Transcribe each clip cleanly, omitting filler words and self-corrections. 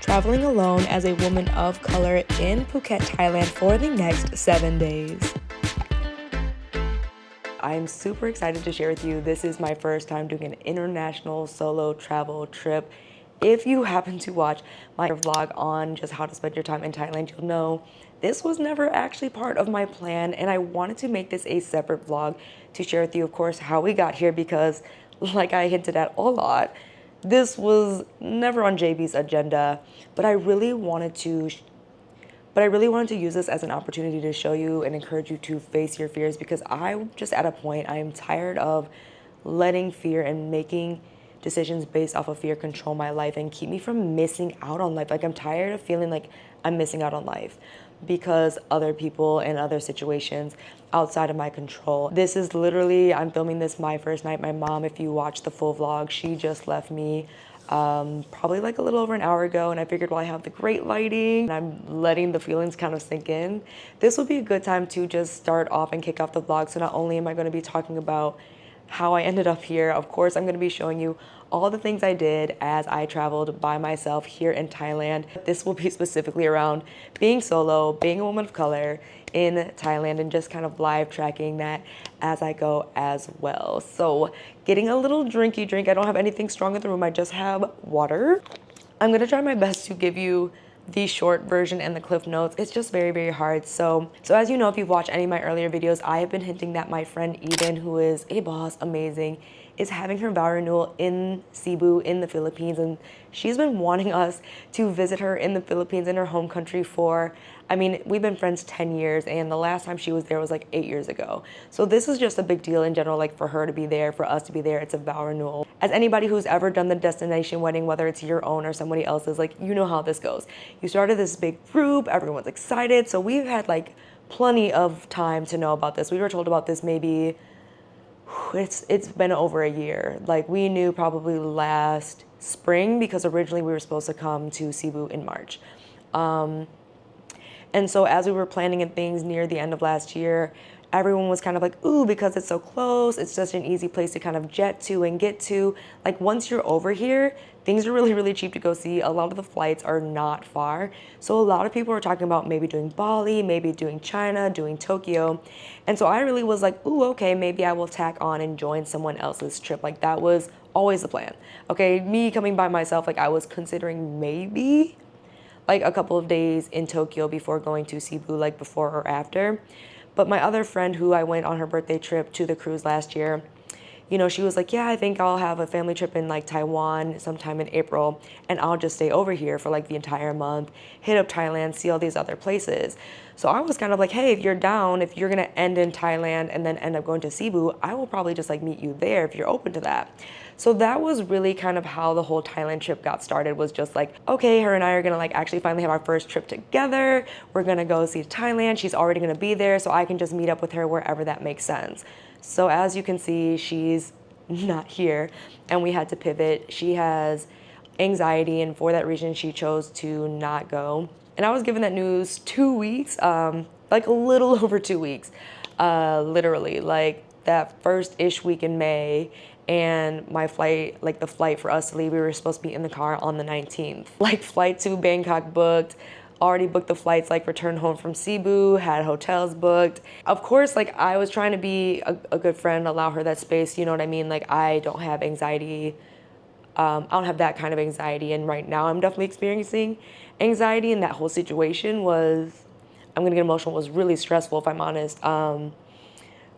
traveling alone as a woman of color in Phuket, Thailand for the next 7 days. I'm super excited to share with you. This is my first time doing an international solo travel trip. If you happen to watch my vlog on just how to spend your time in Thailand, you'll know this was never actually part of my plan, and I wanted to make this a separate vlog to share with you, of course, how we got here, because like I hinted at a lot, this was never on JB's agenda, but I really wanted to use this as an opportunity to show you and encourage you to face your fears, because I'm just at a point, I am tired of letting fear and making decisions based off of fear control my life and keep me from missing out on life. Like, I'm tired of feeling like I'm missing out on life because other people and other situations outside of my control. This is literally, I'm filming this my first night. My mom, if you watch the full vlog, she just left me probably like a little over an hour ago, and I figured while I have the great lighting and I'm letting the feelings kind of sink in, this would be a good time to just start off and kick off the vlog. So not only am I going to be talking about how I ended up here, of course I'm going to be showing you all the things I did as I traveled by myself here in Thailand. This will be specifically around being solo, being a woman of color in Thailand, and just kind of live tracking that as I go as well. So getting a little drinky drink. I don't have anything strong in the room. I just have water. I'm going to try my best to give you the short version and the cliff notes. It's just very, very hard. So as you know, if you've watched any of my earlier videos, I have been hinting that my friend Eden, who is a boss, amazing, is having her vow renewal in Cebu in the Philippines, and she's been wanting us to visit her in the Philippines, in her home country for, I mean, we've been friends 10 years, and the last time she was there was like 8 years ago. So this is just a big deal in general, like for her to be there, for us to be there. It's a vow renewal. As anybody who's ever done the destination wedding, whether it's your own or somebody else's, like, you know how this goes. You started this big group, everyone's excited. So we've had like plenty of time to know about this. We were told about this maybe, it's been over a year. Like, we knew probably last spring, because originally we were supposed to come to Cebu in March. And so as we were planning and things near the end of last year, everyone was kind of like, ooh, because it's so close, it's such an easy place to kind of jet to and get to. Like, once you're over here, things are really, really cheap to go see. A lot of the flights are not far. So a lot of people are talking about maybe doing Bali, maybe doing China, doing Tokyo. And so I really was like, ooh, okay, maybe I will tack on and join someone else's trip. Like, that was always the plan. Okay, me coming by myself, like, I was considering maybe like a couple of days in Tokyo before going to Cebu, like before or after. But my other friend, who I went on her birthday trip to the cruise last year, you know, she was like, yeah, I think I'll have a family trip in like Taiwan sometime in April, and I'll just stay over here for like the entire month, hit up Thailand, see all these other places. So I was kind of like, hey, if you're down, if you're gonna end in Thailand and then end up going to Cebu, I will probably just like meet you there if you're open to that. So that was really kind of how the whole Thailand trip got started, was just like, okay, her and I are gonna like actually finally have our first trip together. We're gonna go see Thailand. She's already gonna be there, so I can just meet up with her wherever that makes sense. So as you can see, she's not here, and we had to pivot. She has anxiety, and for that reason, she chose to not go. And I was given that news 2 weeks, like a little over 2 weeks, literally, like that first-ish week in May. And my flight, like the flight for us to leave, we were supposed to be in the car on the 19th. Like, flight to Bangkok booked, already booked the flights, like return home from Cebu, had hotels booked. Of course, like, I was trying to be a good friend, allow her that space, you know what I mean? Like, I don't have anxiety. I don't have that kind of anxiety, and right now I'm definitely experiencing anxiety, and that whole situation was, I'm gonna get emotional, was really stressful, if I'm honest,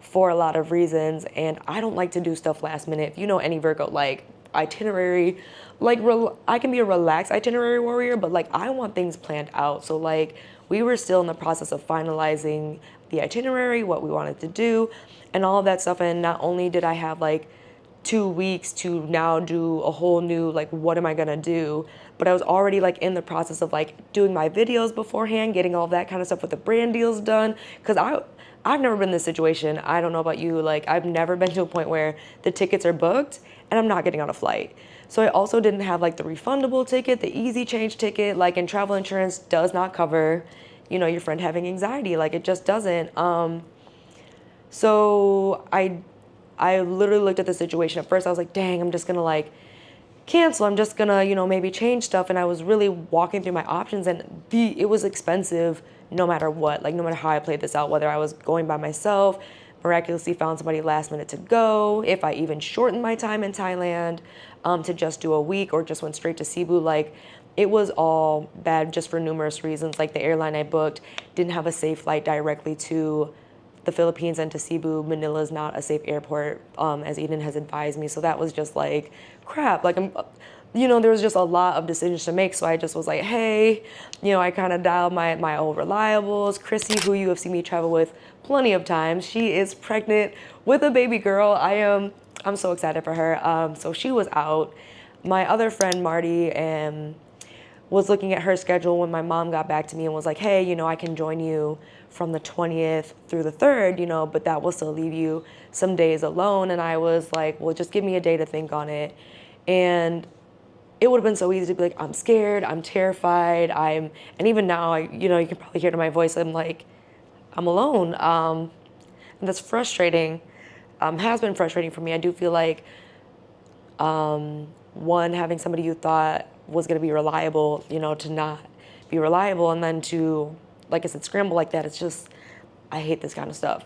for a lot of reasons. And I don't like to do stuff last minute. If you know any Virgo, like, itinerary, like, I can be a relaxed itinerary warrior, but like, I want things planned out. So like, we were still in the process of finalizing the itinerary, what we wanted to do, and all of that stuff. And not only did I have like 2 weeks to now do a whole new, like, what am I gonna do, but I was already like in the process of like doing my videos beforehand, getting all that kind of stuff with the brand deals done, because I've never been in this situation. I don't know about you, like, I've never been to a point where the tickets are booked and I'm not getting on a flight. So I also didn't have like the refundable ticket, the easy change ticket, like, and travel insurance does not cover, you know, your friend having anxiety, like, it just doesn't. So I literally looked at the situation. At first I was like, dang, I'm just gonna like cancel. I'm just gonna, maybe change stuff. And I was really walking through my options, and it was expensive no matter what, like no matter how I played this out, whether I was going by myself, miraculously found somebody last minute to go, if I even shortened my time in Thailand to just do a week or just went straight to Cebu, like it was all bad just for numerous reasons. Like the airline I booked didn't have a safe flight directly to the Philippines and to Cebu. Manila is not a safe airport, as Eden has advised me. So that was just like crap. Like there was just a lot of decisions to make. So I just was like, hey, I kind of dialed my old reliables. Chrissy, who you have seen me travel with plenty of times, she is pregnant with a baby girl. I'm so excited for her. So she was out. My other friend Marty was looking at her schedule when my mom got back to me and was like, hey, I can join you from the 20th through the 3rd, but that will still leave you some days alone. And I was like, well, just give me a day to think on it. And it would have been so easy to be like, I'm scared, I'm terrified, and even now, you can probably hear it in my voice, I'm like, I'm alone. And that's frustrating, has been frustrating for me. I do feel like, one, having somebody you thought was going to be reliable, to not be reliable, and then to, like I said, scramble like that. It's just, I hate this kind of stuff.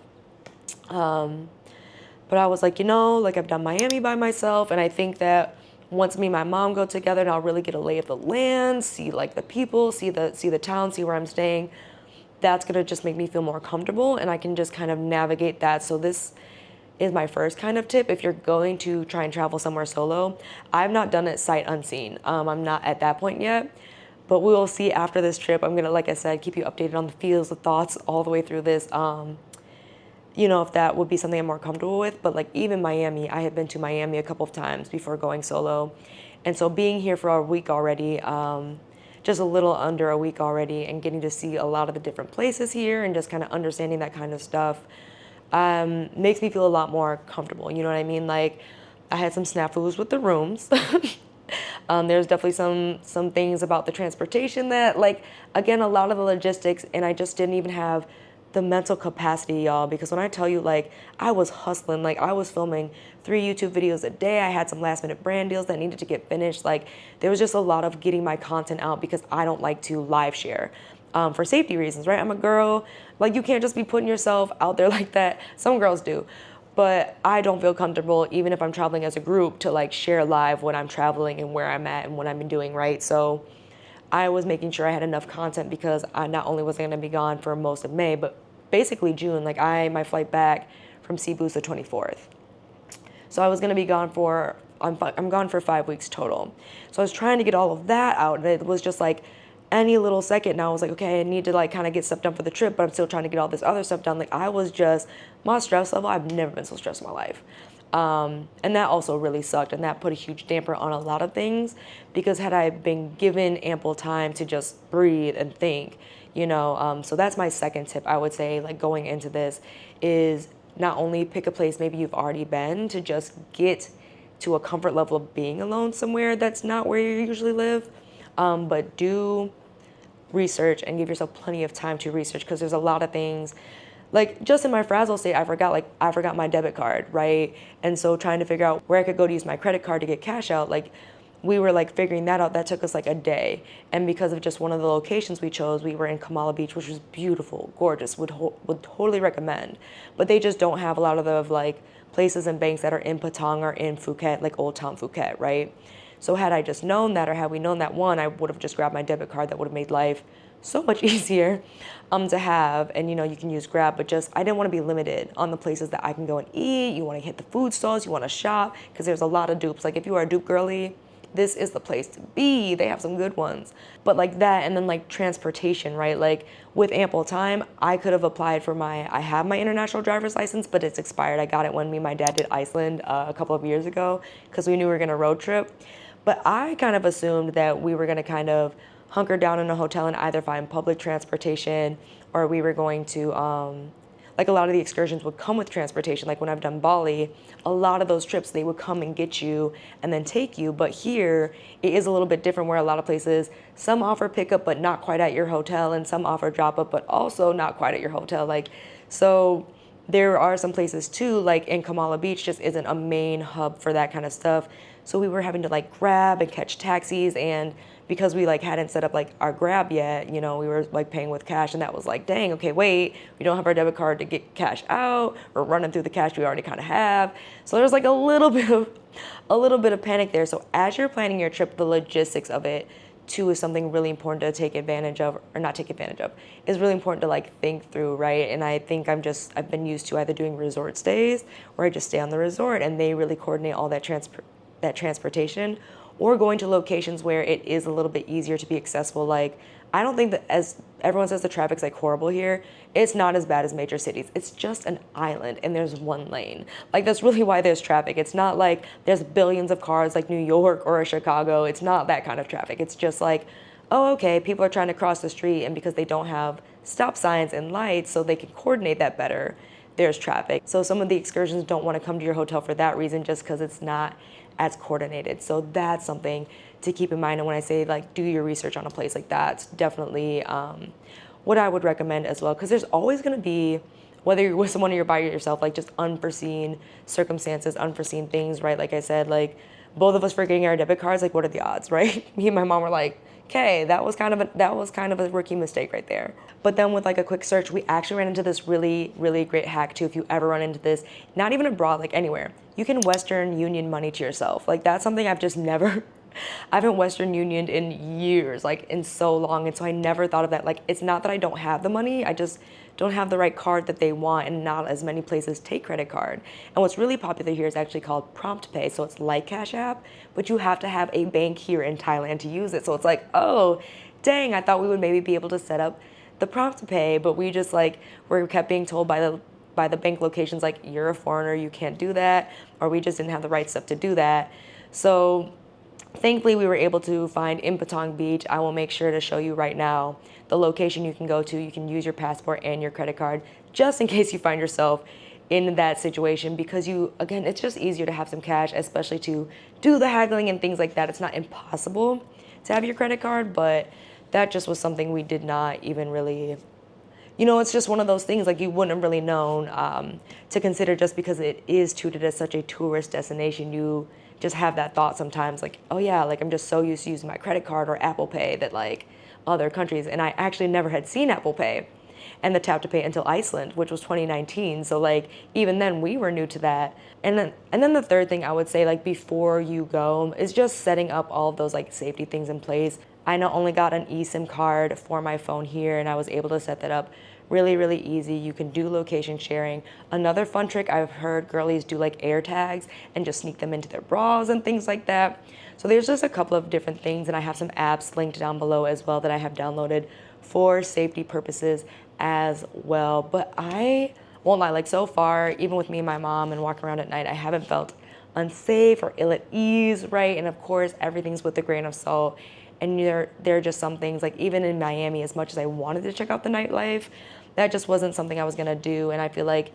But I was like, like I've done Miami by myself, and I think that once me and my mom go together and I'll really get a lay of the land, see like the people, see the town, see where I'm staying, that's gonna just make me feel more comfortable, and I can just kind of navigate that. So this is my first kind of tip. If you're going to try and travel somewhere solo, I've not done it sight unseen. I'm not at that point yet, but we will see after this trip. I'm gonna, like I said, keep you updated on the feels, the thoughts all the way through this. If that would be something I'm more comfortable with. But like even Miami, I had been to Miami a couple of times before going solo. And so being here for a week already, just a little under a week already, and getting to see a lot of the different places here and just kind of understanding that kind of stuff, makes me feel a lot more comfortable. You know what I mean? Like I had some snafus with the rooms. There's definitely some things about the transportation that, like, again, a lot of the logistics, and I just didn't even have the mental capacity, y'all, because when I tell you, like, I was hustling, like I was filming 3 YouTube videos a day. I had some last minute brand deals that needed to get finished. Like there was just a lot of getting my content out because I don't like to live share, for safety reasons, right? I'm a girl, like you can't just be putting yourself out there like that. Some girls do, but I don't feel comfortable, even if I'm traveling as a group, to like share live when I'm traveling and where I'm at and what I'm doing, right? So I was making sure I had enough content because I not only was going to be gone for most of May, but basically June. Like my flight back from Cebu is the 24th. So I was going to be gone I'm gone for 5 weeks total. So I was trying to get all of that out, and it was just like any little second now I was like, okay, I need to like kind of get stuff done for the trip, but I'm still trying to get all this other stuff done. Like I was just, my stress level, I've never been so stressed in my life. And that also really sucked, and that put a huge damper on a lot of things, because had I been given ample time to just breathe and think, so that's my second tip. I would say, like, going into this is not only pick a place maybe you've already been to just get to a comfort level of being alone somewhere that's not where you usually live, but do research and give yourself plenty of time to research, because there's a lot of things. Like just in my frazzle state, I forgot my debit card, right? And so trying to figure out where I could go to use my credit card to get cash out, like we were like figuring that out. That took us like a day. And because of just one of the locations we chose, we were in Kamala Beach, which was beautiful, gorgeous, would totally recommend. But they just don't have a lot of the like places and banks that are in Patong or in Phuket, like Old Town Phuket, right? So had I just known that, or had we known that, one, I would have just grabbed my debit card. That would have made life so much easier to have. And you can use Grab, but just I didn't want to be limited on the places that I can go and eat. You want to hit the food stalls, you want to shop, because there's a lot of dupes. Like if you are a dupe girly, this is the place to be. They have some good ones. But like that, and then like transportation, right? Like with ample time, I could have applied for I have my international driver's license, but it's expired. I got it when me and my dad did Iceland a couple of years ago, because we knew we were gonna road trip. But I kind of assumed that we were gonna kind of hunker down in a hotel and either find public transportation, or we were going to, like a lot of the excursions would come with transportation. Like when I've done Bali, a lot of those trips, they would come and get you and then take you. But here, it is a little bit different, where a lot of places, some offer pickup, but not quite at your hotel, and some offer drop up, but also not quite at your hotel. Like, so there are some places too, like in Kamala Beach just isn't a main hub for that kind of stuff. So we were having to like grab and catch taxis, and because we like hadn't set up like our Grab yet, you know, we were like paying with cash, and that was like, dang, okay, wait, we don't have our debit card to get cash out. We're running through the cash we already kind of have. So there's like a little bit of panic there. So as you're planning your trip, the logistics of it too is something really important to take advantage of, or not take advantage of, is really important to like think through, right? And I think I've been used to either doing resort stays where I just stay on the resort and they really coordinate all that transportation, or going to locations where it is a little bit easier to be accessible. Like, I don't think that, as everyone says the traffic's like horrible here, it's not as bad as major cities. It's just an island and there's one lane. Like, that's really why there's traffic. It's not like there's billions of cars like New York or Chicago. It's not that kind of traffic. It's just like, oh, okay, people are trying to cross the street, and because they don't have stop signs and lights so they can coordinate that better, there's traffic. So some of the excursions don't want to come to your hotel for that reason, just because it's not as coordinated. So that's something to keep in mind. And when I say like do your research on a place like that, it's definitely what I would recommend as well, because there's always going to be, whether you're with someone or you're by yourself, like just unforeseen circumstances, unforeseen things, right? Like I said, like both of us forgetting our debit cards, like what are the odds, right? Me and my mom were like, okay, that was kind of a rookie mistake right there. But then with like a quick search, we actually ran into this really, really great hack too. If you ever run into this, not even abroad, like anywhere, you can Western Union money to yourself. Like that's something I've just never, I haven't Western Unioned in years, like in so long. And so I never thought of that. Like, it's not that I don't have the money, I just don't have the right card that they want, and not as many places take credit card. And what's really popular here is actually called Prompt Pay. So it's like Cash App, but you have to have a bank here in Thailand to use it. So it's like, oh, dang, I thought we would maybe be able to set up the Prompt Pay, but we just like, we kept being told by the bank locations, like, you're a foreigner, you can't do that, or we just didn't have the right stuff to do that. So thankfully, we were able to find in Patong Beach. I will make sure to show you right now the location you can go to. You can use your passport and your credit card just in case you find yourself in that situation, because again, it's just easier to have some cash, especially to do the haggling and things like that. It's not impossible to have your credit card, but that just was something we did not even really, it's just one of those things like you wouldn't have really known to consider, just because it is treated as such a tourist destination. You just have that thought sometimes, like, oh yeah, like I'm just so used to using my credit card or Apple Pay that like other countries, and I actually never had seen Apple Pay and the tap to pay until Iceland, which was 2019. So like even then we were new to that. And then the third thing I would say, like before you go, is just setting up all of those like safety things in place. I not only got an eSIM card for my phone here, and I was able to set that up really, really easy. You can do location sharing. Another fun trick, I've heard girlies do like air tags and just sneak them into their bras and things like that. So there's just a couple of different things, and I have some apps linked down below as well that I have downloaded for safety purposes as well. But I won't lie, like so far, even with me and my mom and walking around at night, I haven't felt unsafe or ill at ease, right? And of course, everything's with a grain of salt. And there are just some things, like even in Miami, as much as I wanted to check out the nightlife, that just wasn't something I was gonna do. And I feel like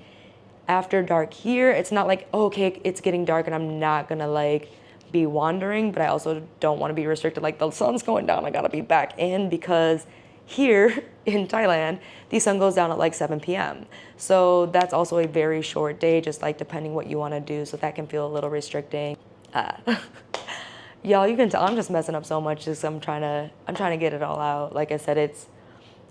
after dark here, it's not like, oh, okay, it's getting dark and I'm not gonna like be wandering, but I also don't wanna be restricted, like the sun's going down, I gotta be back in, because here in Thailand, the sun goes down at like 7 p.m. So that's also a very short day, just like depending what you wanna do. So that can feel a little restricting. Y'all, you can tell I'm just messing up so much, just I'm trying to get it all out. Like I said,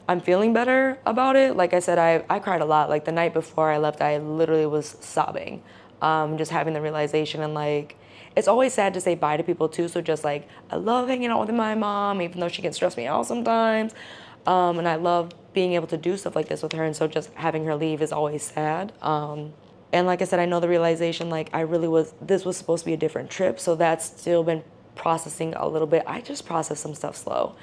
I'm feeling better about it. Like I said, I cried a lot. Like the night before I left, I literally was sobbing, just having the realization. And like, it's always sad to say bye to people too. So just like, I love hanging out with my mom, even though she can stress me out sometimes. And I love being able to do stuff like this with her. And so just having her leave is always sad. And like I said, I know the realization, like this was supposed to be a different trip. So that's still been processing a little bit. I just process some stuff slow,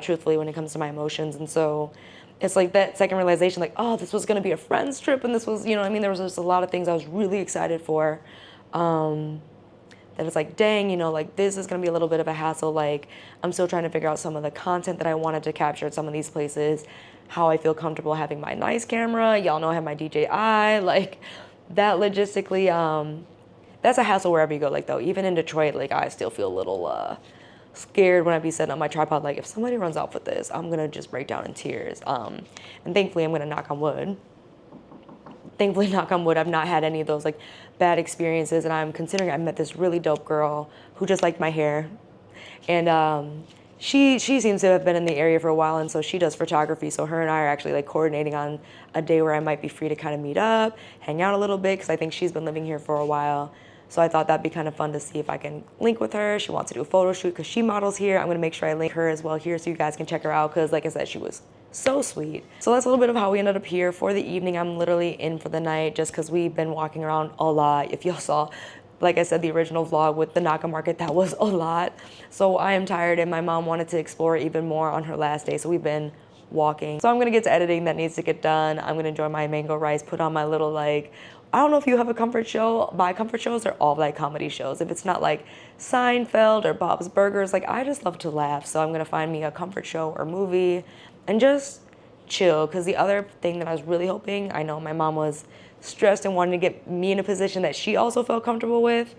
truthfully, when it comes to my emotions. And so it's like that second realization, like, oh, this was going to be a friend's trip. And this was, you know what I mean? There was just a lot of things I was really excited for. That it's like, dang, like this is going to be a little bit of a hassle. Like I'm still trying to figure out some of the content that I wanted to capture at some of these places, how I feel comfortable having my nice camera. Y'all know I have my DJI, like that logistically, that's a hassle wherever you go. Like though, even in Detroit, like I still feel a little scared when I be setting up my tripod. Like if somebody runs off with this, I'm gonna just break down in tears. And thankfully I'm gonna knock on wood. thankfully, knock on wood, I've not had any of those like bad experiences. And I'm considering I met this really dope girl who just liked my hair. And she seems to have been in the area for a while, and so she does photography. So her and I are actually like coordinating on a day where I might be free to kind of meet up, hang out a little bit, because I think she's been living here for a while. So I thought that'd be kind of fun to see if I can link with her. She wants to do a photo shoot because she models here. I'm gonna make sure I link her as well here so you guys can check her out, because like I said, she was so sweet. So that's a little bit of how we ended up here for the evening. I'm literally in for the night just because we've been walking around a lot. If y'all saw, like I said, the original vlog with the Naka market, that was a lot. So I am tired, and my mom wanted to explore even more on her last day, so we've been walking. So I'm gonna get to editing that needs to get done. I'm gonna enjoy my mango rice, put on my little like, I don't know if you have a comfort show. My comfort shows are all like comedy shows. If it's not like Seinfeld or Bob's Burgers, like I just love to laugh. So I'm gonna find me a comfort show or movie and just chill. Because the other thing that I was really hoping, I know my mom was stressed and wanted to get me in a position that she also felt comfortable with,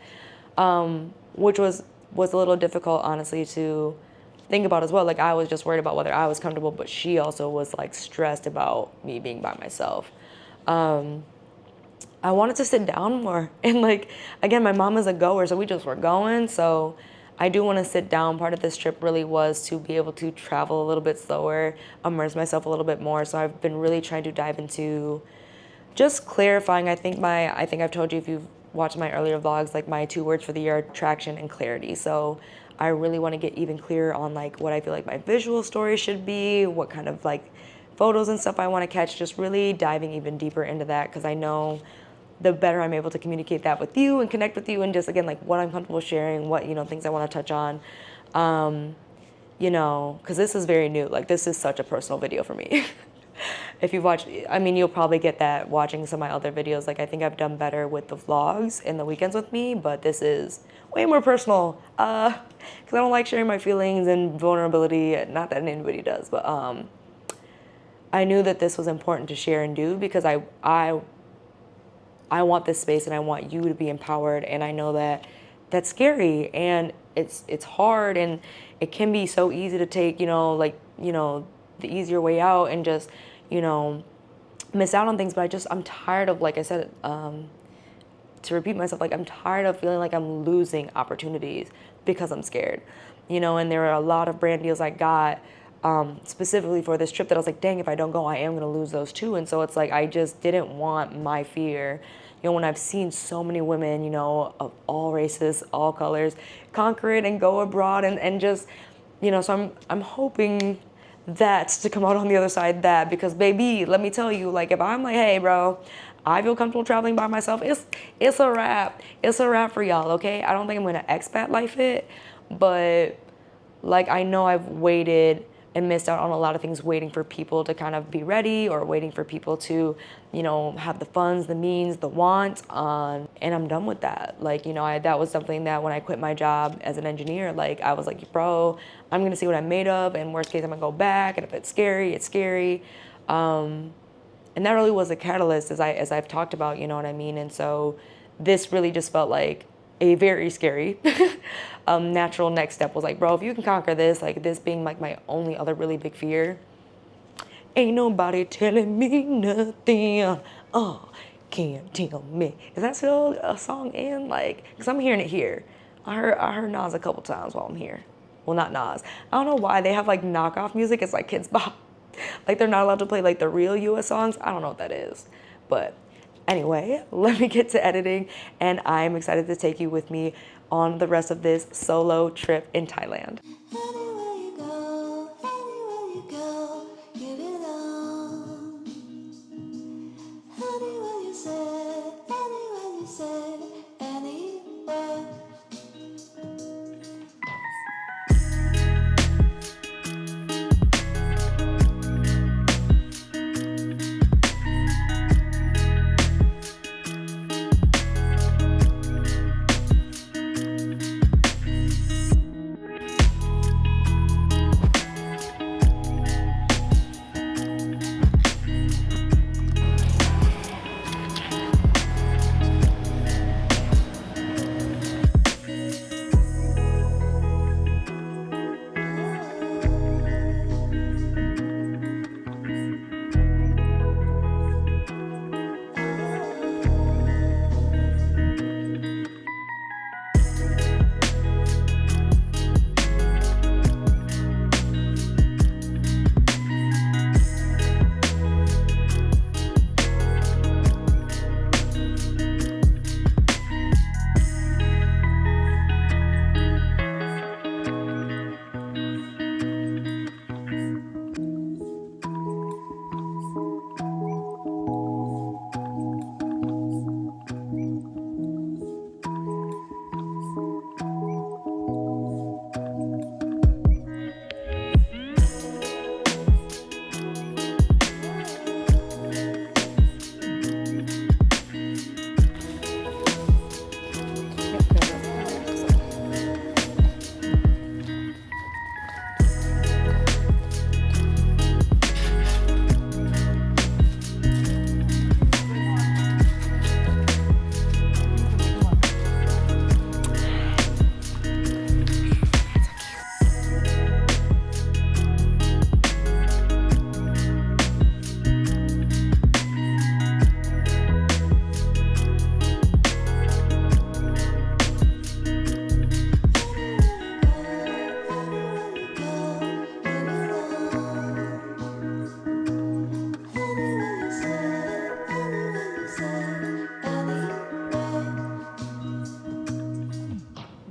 which was a little difficult, honestly, to think about as well. Like I was just worried about whether I was comfortable, but she also was like stressed about me being by myself. I wanted to sit down more, and like, again, my mom is a goer, so we just were going. So I do want to sit down. Part of this trip really was to be able to travel a little bit slower, immerse myself a little bit more. So I've been really trying to dive into just clarifying. I think I've told you if you've watched my earlier vlogs, like my 2 words for the year are traction and clarity. So I really want to get even clearer on like what I feel like my visual story should be, what kind of like photos and stuff I want to catch, just really diving even deeper into that, because I know the better I'm able to communicate that with you and connect with you, and just again like what I'm comfortable sharing, what, you know, things I want to touch on, you know, because this is very new. Like this is such a personal video for me. If you've watched, I mean, you'll probably get that watching some of my other videos. Like I think I've done better with the vlogs and the weekends with me, but this is way more personal, because I don't like sharing my feelings and vulnerability. Not that anybody does, but I knew that this was important to share and do, because I want this space and I want you to be empowered, and I know that that's scary and it's hard, and it can be so easy to take, you know, like, you know, the easier way out and just, you know, miss out on things. But I'm tired of, like I said, to repeat myself, like I'm tired of feeling like I'm losing opportunities because I'm scared, you know. And there are a lot of brand deals I got specifically for this trip that I was like, dang, if I don't go, I am gonna lose those too. And so it's like, I just didn't want my fear, you know, when I've seen so many women, you know, of all races, all colors, conquer it and go abroad and just, you know. So I'm hoping that's to come out on the other side of that, because baby, let me tell you, like if I'm like, hey bro, I feel comfortable traveling by myself, it's a wrap. It's a wrap for y'all, okay? I don't think I'm gonna expat life it, but like I know I've waited and missed out on a lot of things, waiting for people to kind of be ready, or waiting for people to, you know, have the funds, the means, the want, and I'm done with that. Like, you know, that was something that when I quit my job as an engineer, like I was like, bro, I'm gonna see what I'm made of, and worst case I'm gonna go back, and if it's scary, it's scary. And that really was a catalyst, as I've talked about, you know what I mean? And so this really just felt like a very scary natural next step. Was like, bro, if you can conquer this, like this being like my only other really big fear, ain't nobody telling me nothing. Can't tell me. Is that still a song in? Like, because I'm hearing it here. I heard Nas a couple times while I'm here. Well, not Nas. I don't know why they have like knockoff music. It's like Kids Bop. Like they're not allowed to play like the real US songs. I don't know what that is. But anyway, let me get to editing, and I'm excited to take you with me on the rest of this solo trip in Thailand. Anywhere you go, you belong. Anywhere you say, anywhere.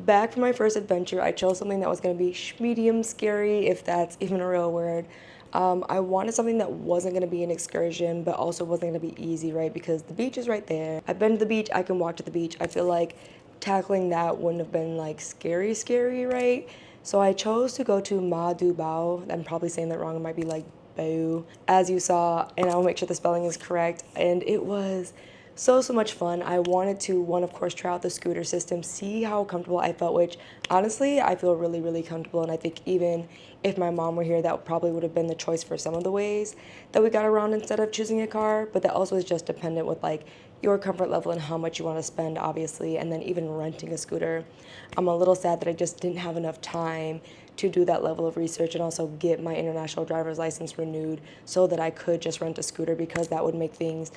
back for my first adventure, I chose something that was going to be medium scary, if that's even a real word. I wanted something that wasn't going to be an excursion, but also wasn't going to be easy, right? Because the beach is right there. I've been to the beach, I can walk to the beach. I feel like tackling that wouldn't have been like scary, right? So I chose to go to Ma Du Bao. I'm probably saying that wrong. It might be like Bao, as you saw, and I'll make sure the spelling is correct. And it was so much fun. I wanted to, one, of course, try out the scooter system, see how comfortable I felt, which honestly I feel really comfortable. And I think even if my mom were here, that probably would have been the choice for some of the ways that we got around instead of choosing a car. But that also is just dependent with like your comfort level and how much you want to spend, obviously, and then even renting a scooter. I'm a little sad that I just didn't have enough time to do that level of research and also get my international driver's license renewed so that I could just rent a scooter, because that would make things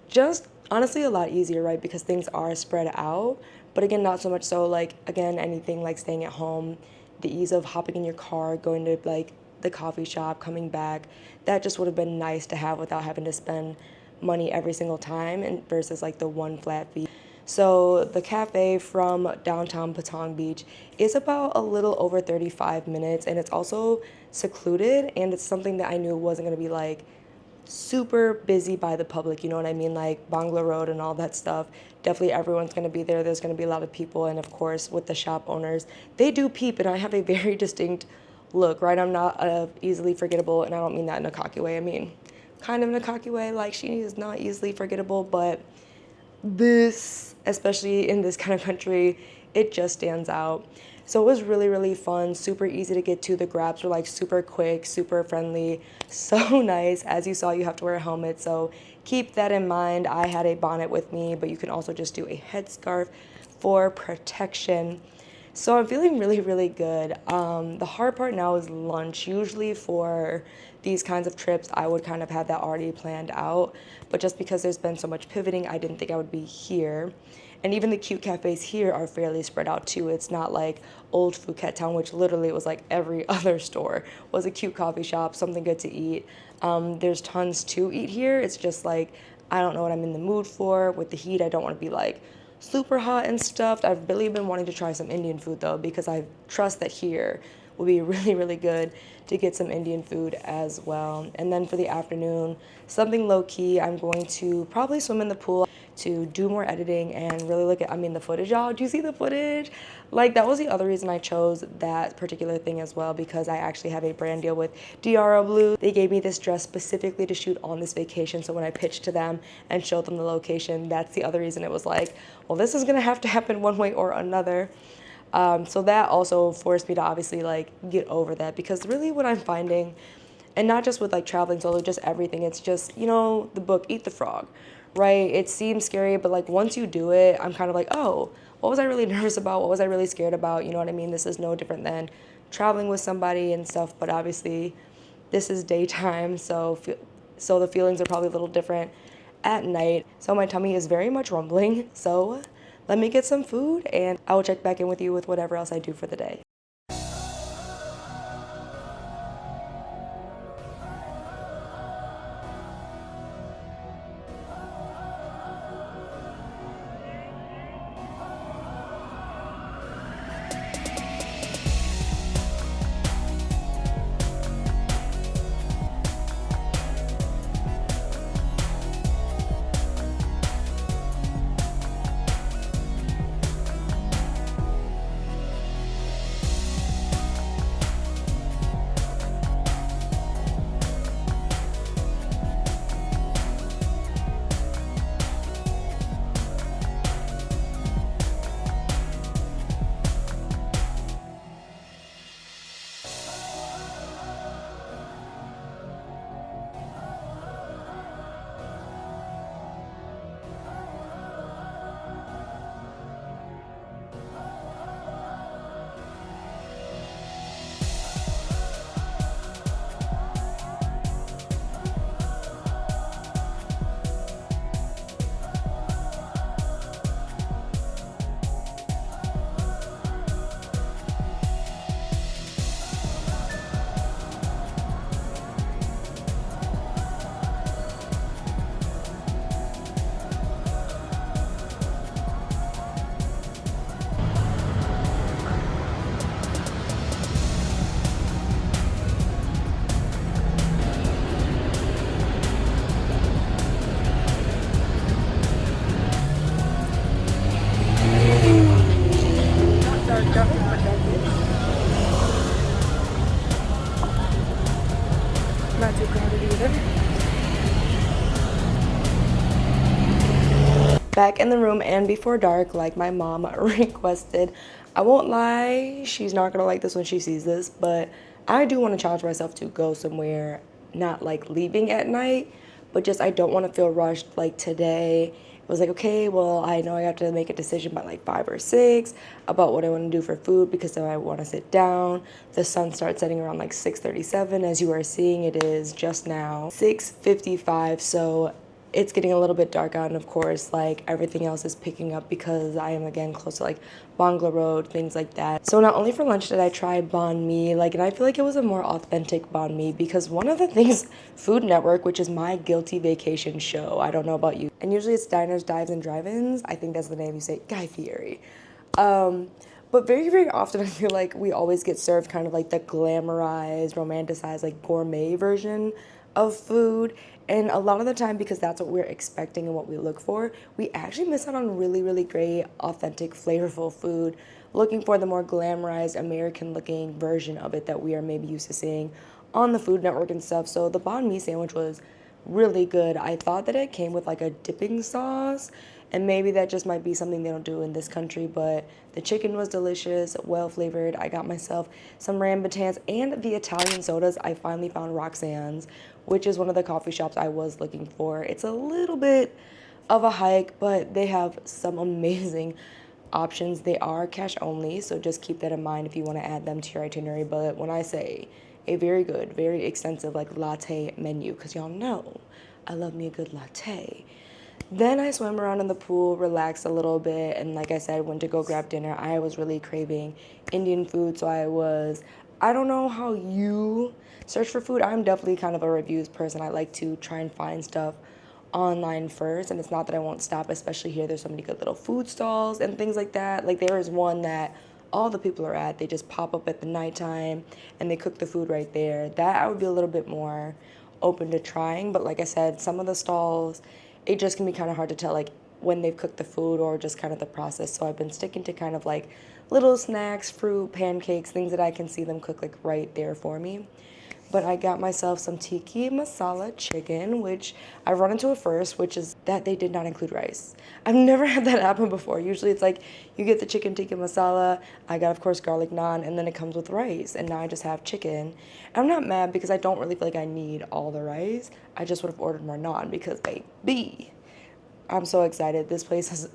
just honestly a lot easier, right? Because things are spread out, but again, not so much so like, again, anything like staying at home, the ease of hopping in your car, going to like the coffee shop, coming back, that just would have been nice to have without having to spend money every single time, and versus like the one flat fee. So the cafe from downtown Patong Beach is about a little over 35 minutes, and it's also secluded, and it's something that I knew wasn't going to be like super busy by the public, you know what I mean? Like Bangla Road and all that stuff. Definitely everyone's going to be there. There's going to be a lot of people, and of course with the shop owners, they do peep, and I have a very distinct look, right? I'm not easily forgettable, and I don't mean that in a cocky way. I mean kind of in a cocky way, like she is not easily forgettable, but this, especially in this kind of country, it just stands out. So it was really fun, super easy to get to. The grabs were like super quick, super friendly, so nice. As you saw, you have to wear a helmet, so keep that in mind. I had a bonnet with me, but you can also just do a headscarf for protection. So I'm feeling really good. The hard part now is lunch. Usually for these kinds of trips, I would kind of have that already planned out, but just because there's been so much pivoting, I didn't think I would be here. And even the cute cafes here are fairly spread out too. It's not like old Phuket town, which literally was like every other store was a cute coffee shop, something good to eat. There's tons to eat here. It's just like, I don't know what I'm in the mood for. With the heat, I don't want to be like super hot and stuffed. I've really been wanting to try some Indian food though, because I trust that here will be really good to get some Indian food as well. And then for the afternoon, something low key, I'm going to probably swim in the pool to do more editing and really look at, I mean, the footage, y'all. Do you see the footage? Like, that was the other reason I chose that particular thing as well, because I actually have a brand deal with DRO Blue. They gave me this dress specifically to shoot on this vacation, so when I pitched to them and showed them the location, that's the other reason it was like, well, this is gonna have to happen one way or another. So that also forced me to obviously like get over that, because really what I'm finding, and not just with like traveling solo, just everything, it's just, you know, the book Eat the Frog, right? It seems scary, but like once you do it, I'm kind of like, oh, what was I really nervous about? What was I really scared about? You know what I mean? This is no different than traveling with somebody and stuff, but obviously this is daytime, so the feelings are probably a little different at night. So my tummy is very much rumbling, so let me get some food and I will check back in with you with whatever else I do for the day. Not too crowded either. Back in the room and before dark, like my mom requested. I won't lie, she's not gonna like this when she sees this, but I do want to challenge myself to go somewhere, not like leaving at night, but just I don't want to feel rushed. Like today, it was like, okay, well, I know I have to make a decision by like 5 or 6 about what I want to do for food because then I want to sit down. The sun starts setting around like 6:37. As you are seeing, it is just now 6:55, so it's getting a little bit dark out, and of course like everything else is picking up because I am again close to like Bangla Road, things like that. So not only for lunch did I try banh mi, like, and I feel like it was a more authentic banh mi because one of the things Food Network, which is my guilty vacation show, I don't know about you, and usually it's diners, dives, and drive-ins, I think that's the name you say, Guy Fieri. But very, very often I feel like we always get served kind of like the glamorized, romanticized, like gourmet version of food. And a lot of the time, because that's what we're expecting and what we look for, we actually miss out on really, really great, authentic, flavorful food, looking for the more glamorized, American-looking version of it that we are maybe used to seeing on the Food Network and stuff. So the banh mi sandwich was really good. I thought that it came with like a dipping sauce, and maybe that just might be something they don't do in this country, but the chicken was delicious, well flavored. I got myself some rambutans and the Italian sodas. I finally found Roxanne's, which is one of the coffee shops I was looking for. It's a little bit of a hike, but they have some amazing options. They are cash only, so just keep that in mind if you want to add them to your itinerary. But when I say a very good, very extensive like latte menu, because y'all know I love me a good latte. Then I swam around in the pool, relaxed a little bit, and like I said, went to go grab dinner. I was really craving Indian food, so I don't know how you search for food. I'm definitely kind of a reviews person. I like to try and find stuff online first, and it's not that I won't stop, especially here. There's so many good little food stalls and things like that. Like there is one that all the people are at. They just pop up at the nighttime and they cook the food right there. That I would be a little bit more open to trying, but like I said, some of the stalls, it just can be kind of hard to tell like when they've cooked the food or just kind of the process. So I've been sticking to kind of like little snacks, fruit, pancakes, things that I can see them cook like right there for me. But I got myself some tiki masala chicken, which I run into it first, which is that they did not include rice. I've never had that happen before. Usually it's like you get the chicken tikka masala, I got of course garlic naan, and then it comes with rice, and now I just have chicken. And I'm not mad because I don't really feel like I need all the rice. I just would have ordered more naan because baby, I'm so excited. This place is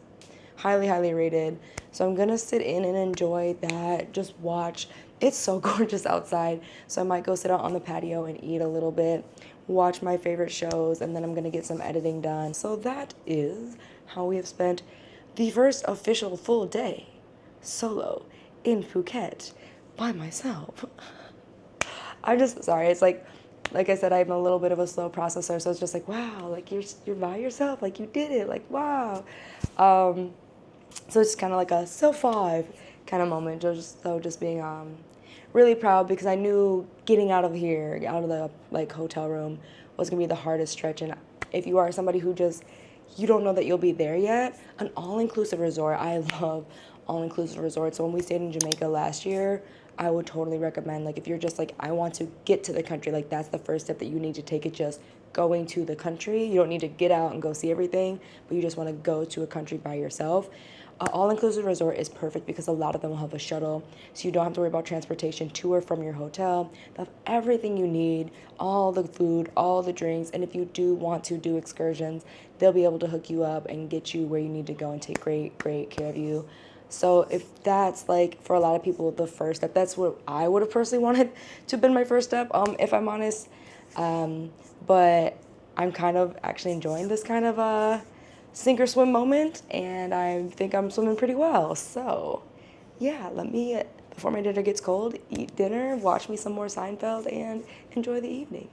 highly, highly rated. So I'm gonna sit in and enjoy that, just watch. It's so gorgeous outside, so I might go sit out on the patio and eat a little bit, watch my favorite shows, and then I'm gonna get some editing done. So that is how we have spent the first official full day solo in Phuket by myself. I'm just sorry. It's like I said, I'm a little bit of a slow processor, so it's just like, wow, like you're by yourself, like you did it, like wow. So it's kind of like a so five kind of moment. Just being really proud because I knew getting out of here, out of the like hotel room, was gonna be the hardest stretch. And if you are somebody who just you don't know that you'll be there yet, an all-inclusive resort. I love all-inclusive resorts. So when we stayed in Jamaica last year, I would totally recommend, like if you're just like I want to get to the country, like that's the first step that you need to take. It just going to the country. You don't need to get out and go see everything, but you just want to go to a country by yourself. An all-inclusive resort is perfect because a lot of them will have a shuttle, so you don't have to worry about transportation to or from your hotel. They have everything you need, all the food, all the drinks, and if you do want to do excursions, they'll be able to hook you up and get you where you need to go and take great, great care of you. So if that's like for a lot of people the first step, that's what I would have personally wanted to have been my first step, if I'm honest. But I'm kind of actually enjoying this kind of sink or swim moment, and I think I'm swimming pretty well. So yeah, let me, before my dinner gets cold, eat dinner, watch me some more Seinfeld, and enjoy the evening.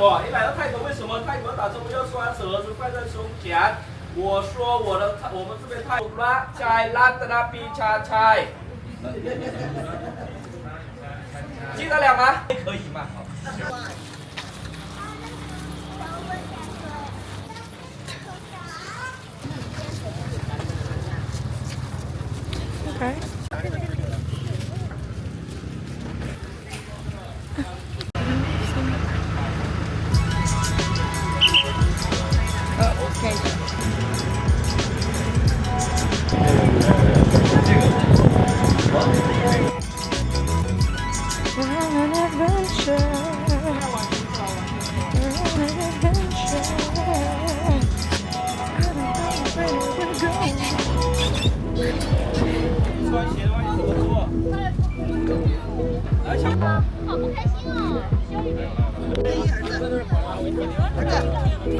哇，你来到泰国，为什么泰国打招呼要双手儿是放在胸前？我说我们这边泰国啦，在拉达那比恰菜，记得了吗？可以吗？ Okay. Oh, okay. We're on an adventure. We're on an adventure. I don't know where we're going. 穿鞋的话你怎么做？来，小好不开心哦，需要一点。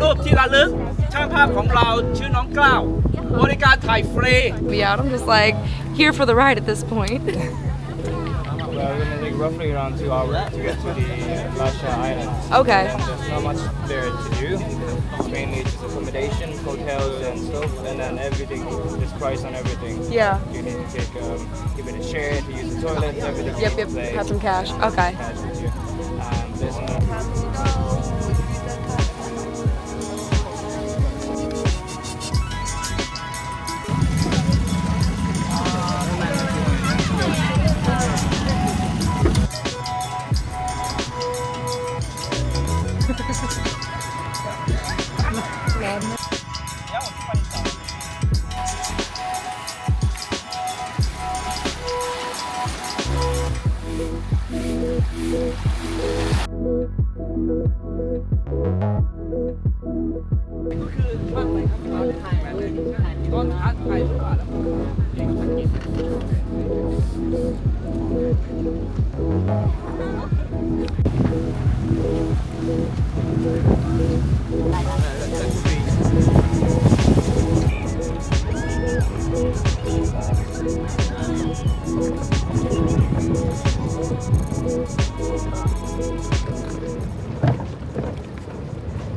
รูปที่ระลึกช่างภาพของเราชื่อน้องกล้าวบริการถ่ายฟรี Yeah, I'm just like here for the ride at this point. We're going to take roughly around 2 hours to get to the Lasha Islands. Okay. There's not much there to do. It's mainly just accommodation, hotels and stuff, and then everything, there's price on everything. Yeah. You need to take, give it a share to use the toilet, everything. Yep, you yep. need to pay. Have some cash. Okay. Cash with you. There's no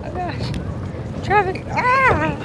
Oh gosh. Traffic. Ah!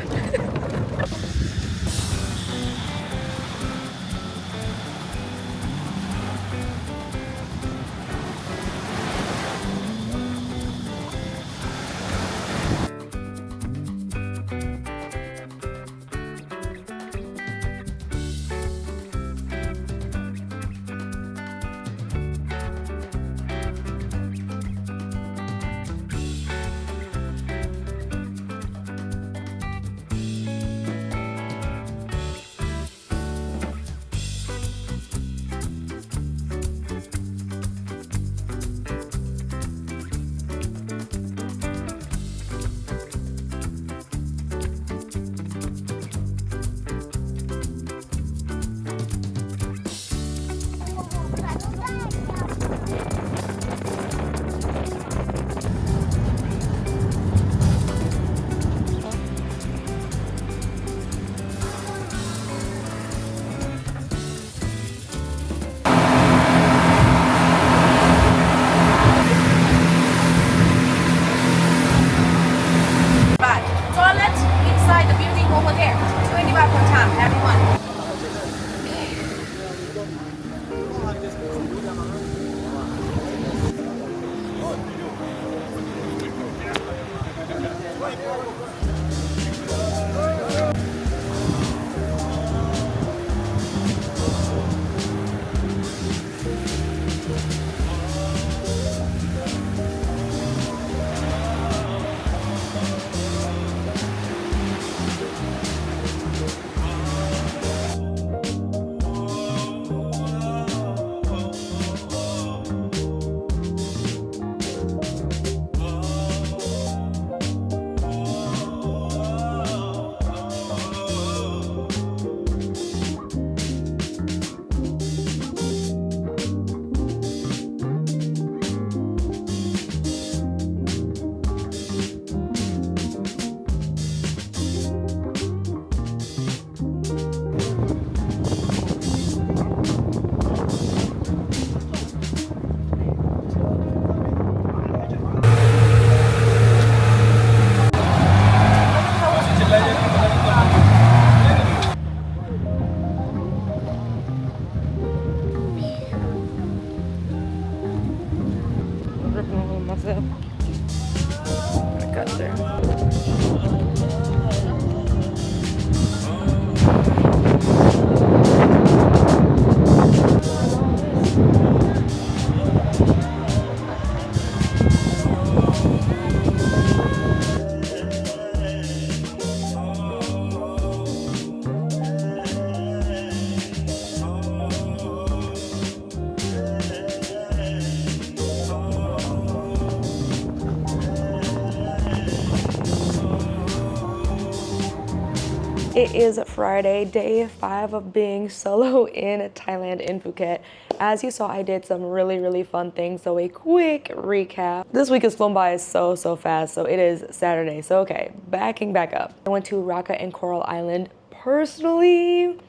It is Friday, day 5 of being solo in Thailand in Phuket. As you saw, I did some really fun things, so a quick recap. This week has flown by so fast, so it is Saturday. So okay, backing back up. I went to Raka and Coral Island. Personally,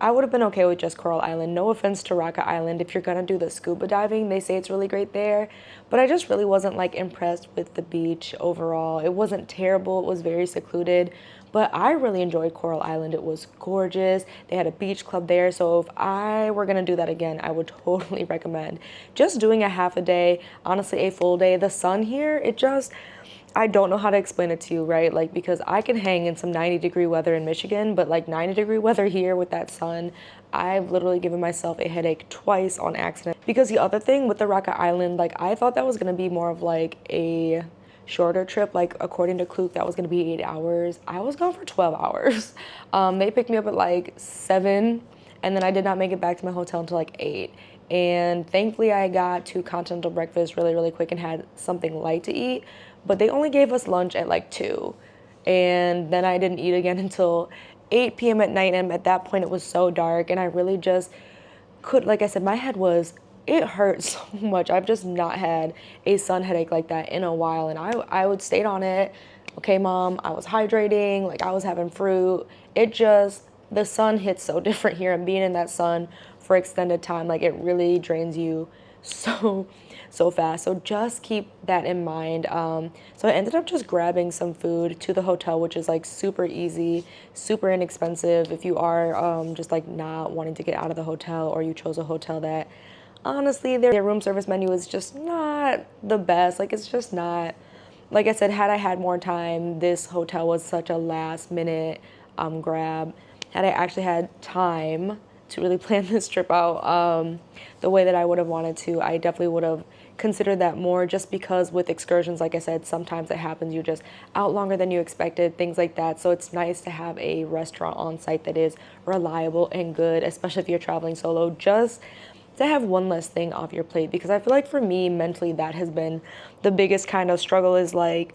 I would have been okay with just Coral Island. No offense to Raka Island. If you're gonna do the scuba diving, they say it's really great there. But I just really wasn't like impressed with the beach overall. It wasn't terrible, it was very secluded. But I really enjoyed Coral Island. It was gorgeous. They had a beach club there. So if I were gonna do that again, I would totally recommend just doing a half a day, honestly a full day. The sun here, I don't know how to explain it to you, right? Like, because I can hang in some 90-degree weather in Michigan, but like 90-degree weather here with that sun, I've literally given myself a headache twice on accident. Because the other thing with the Raka Island, like I thought that was gonna be more of like a shorter trip. Like according to Klook, that was gonna be 8 hours. I was gone for 12 hours. They picked me up at like 7, and then I did not make it back to my hotel until like 8. And thankfully I got to continental breakfast really quick and had something light to eat. But they only gave us lunch at like 2. And then I didn't eat again until 8 p.m. at night. And at that point it was so dark and I really just could, like I said, my head it hurt so much. I've just not had a sun headache like that in a while. And I would stay on it. Okay, mom, I was hydrating, like I was having fruit. The sun hits so different here, and being in that sun for extended time, like it really drains you so fast. So just keep that in mind. So I ended up just grabbing some food to the hotel, which is like super easy, super inexpensive if you are just like not wanting to get out of the hotel, or you chose a hotel that honestly their room service menu is just not the best. Like it's just not, like I said, had I had more time, this hotel was such a last minute grab. Had I actually had time to really plan this trip out the way that I would have wanted to, I definitely would have considered that more, just because with excursions, like I said, sometimes it happens you're just out longer than you expected, things like that. So it's nice to have a restaurant on site that is reliable and good, especially if you're traveling solo, just to have one less thing off your plate. Because I feel like for me mentally, that has been the biggest kind of struggle. Is like,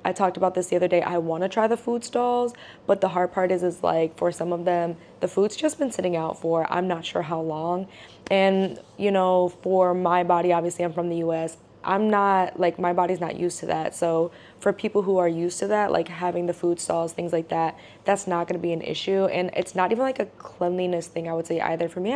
I talked about this the other day, I want to try the food stalls, but the hard part is like for some of them, the food's just been sitting out for I'm not sure how long. And, you know, for my body, obviously I'm from the US, I'm not, like, my body's not used to that. So for people who are used to that, like having the food stalls, things like that, that's not going to be an issue. And it's not even like a cleanliness thing, I would say, either. For me,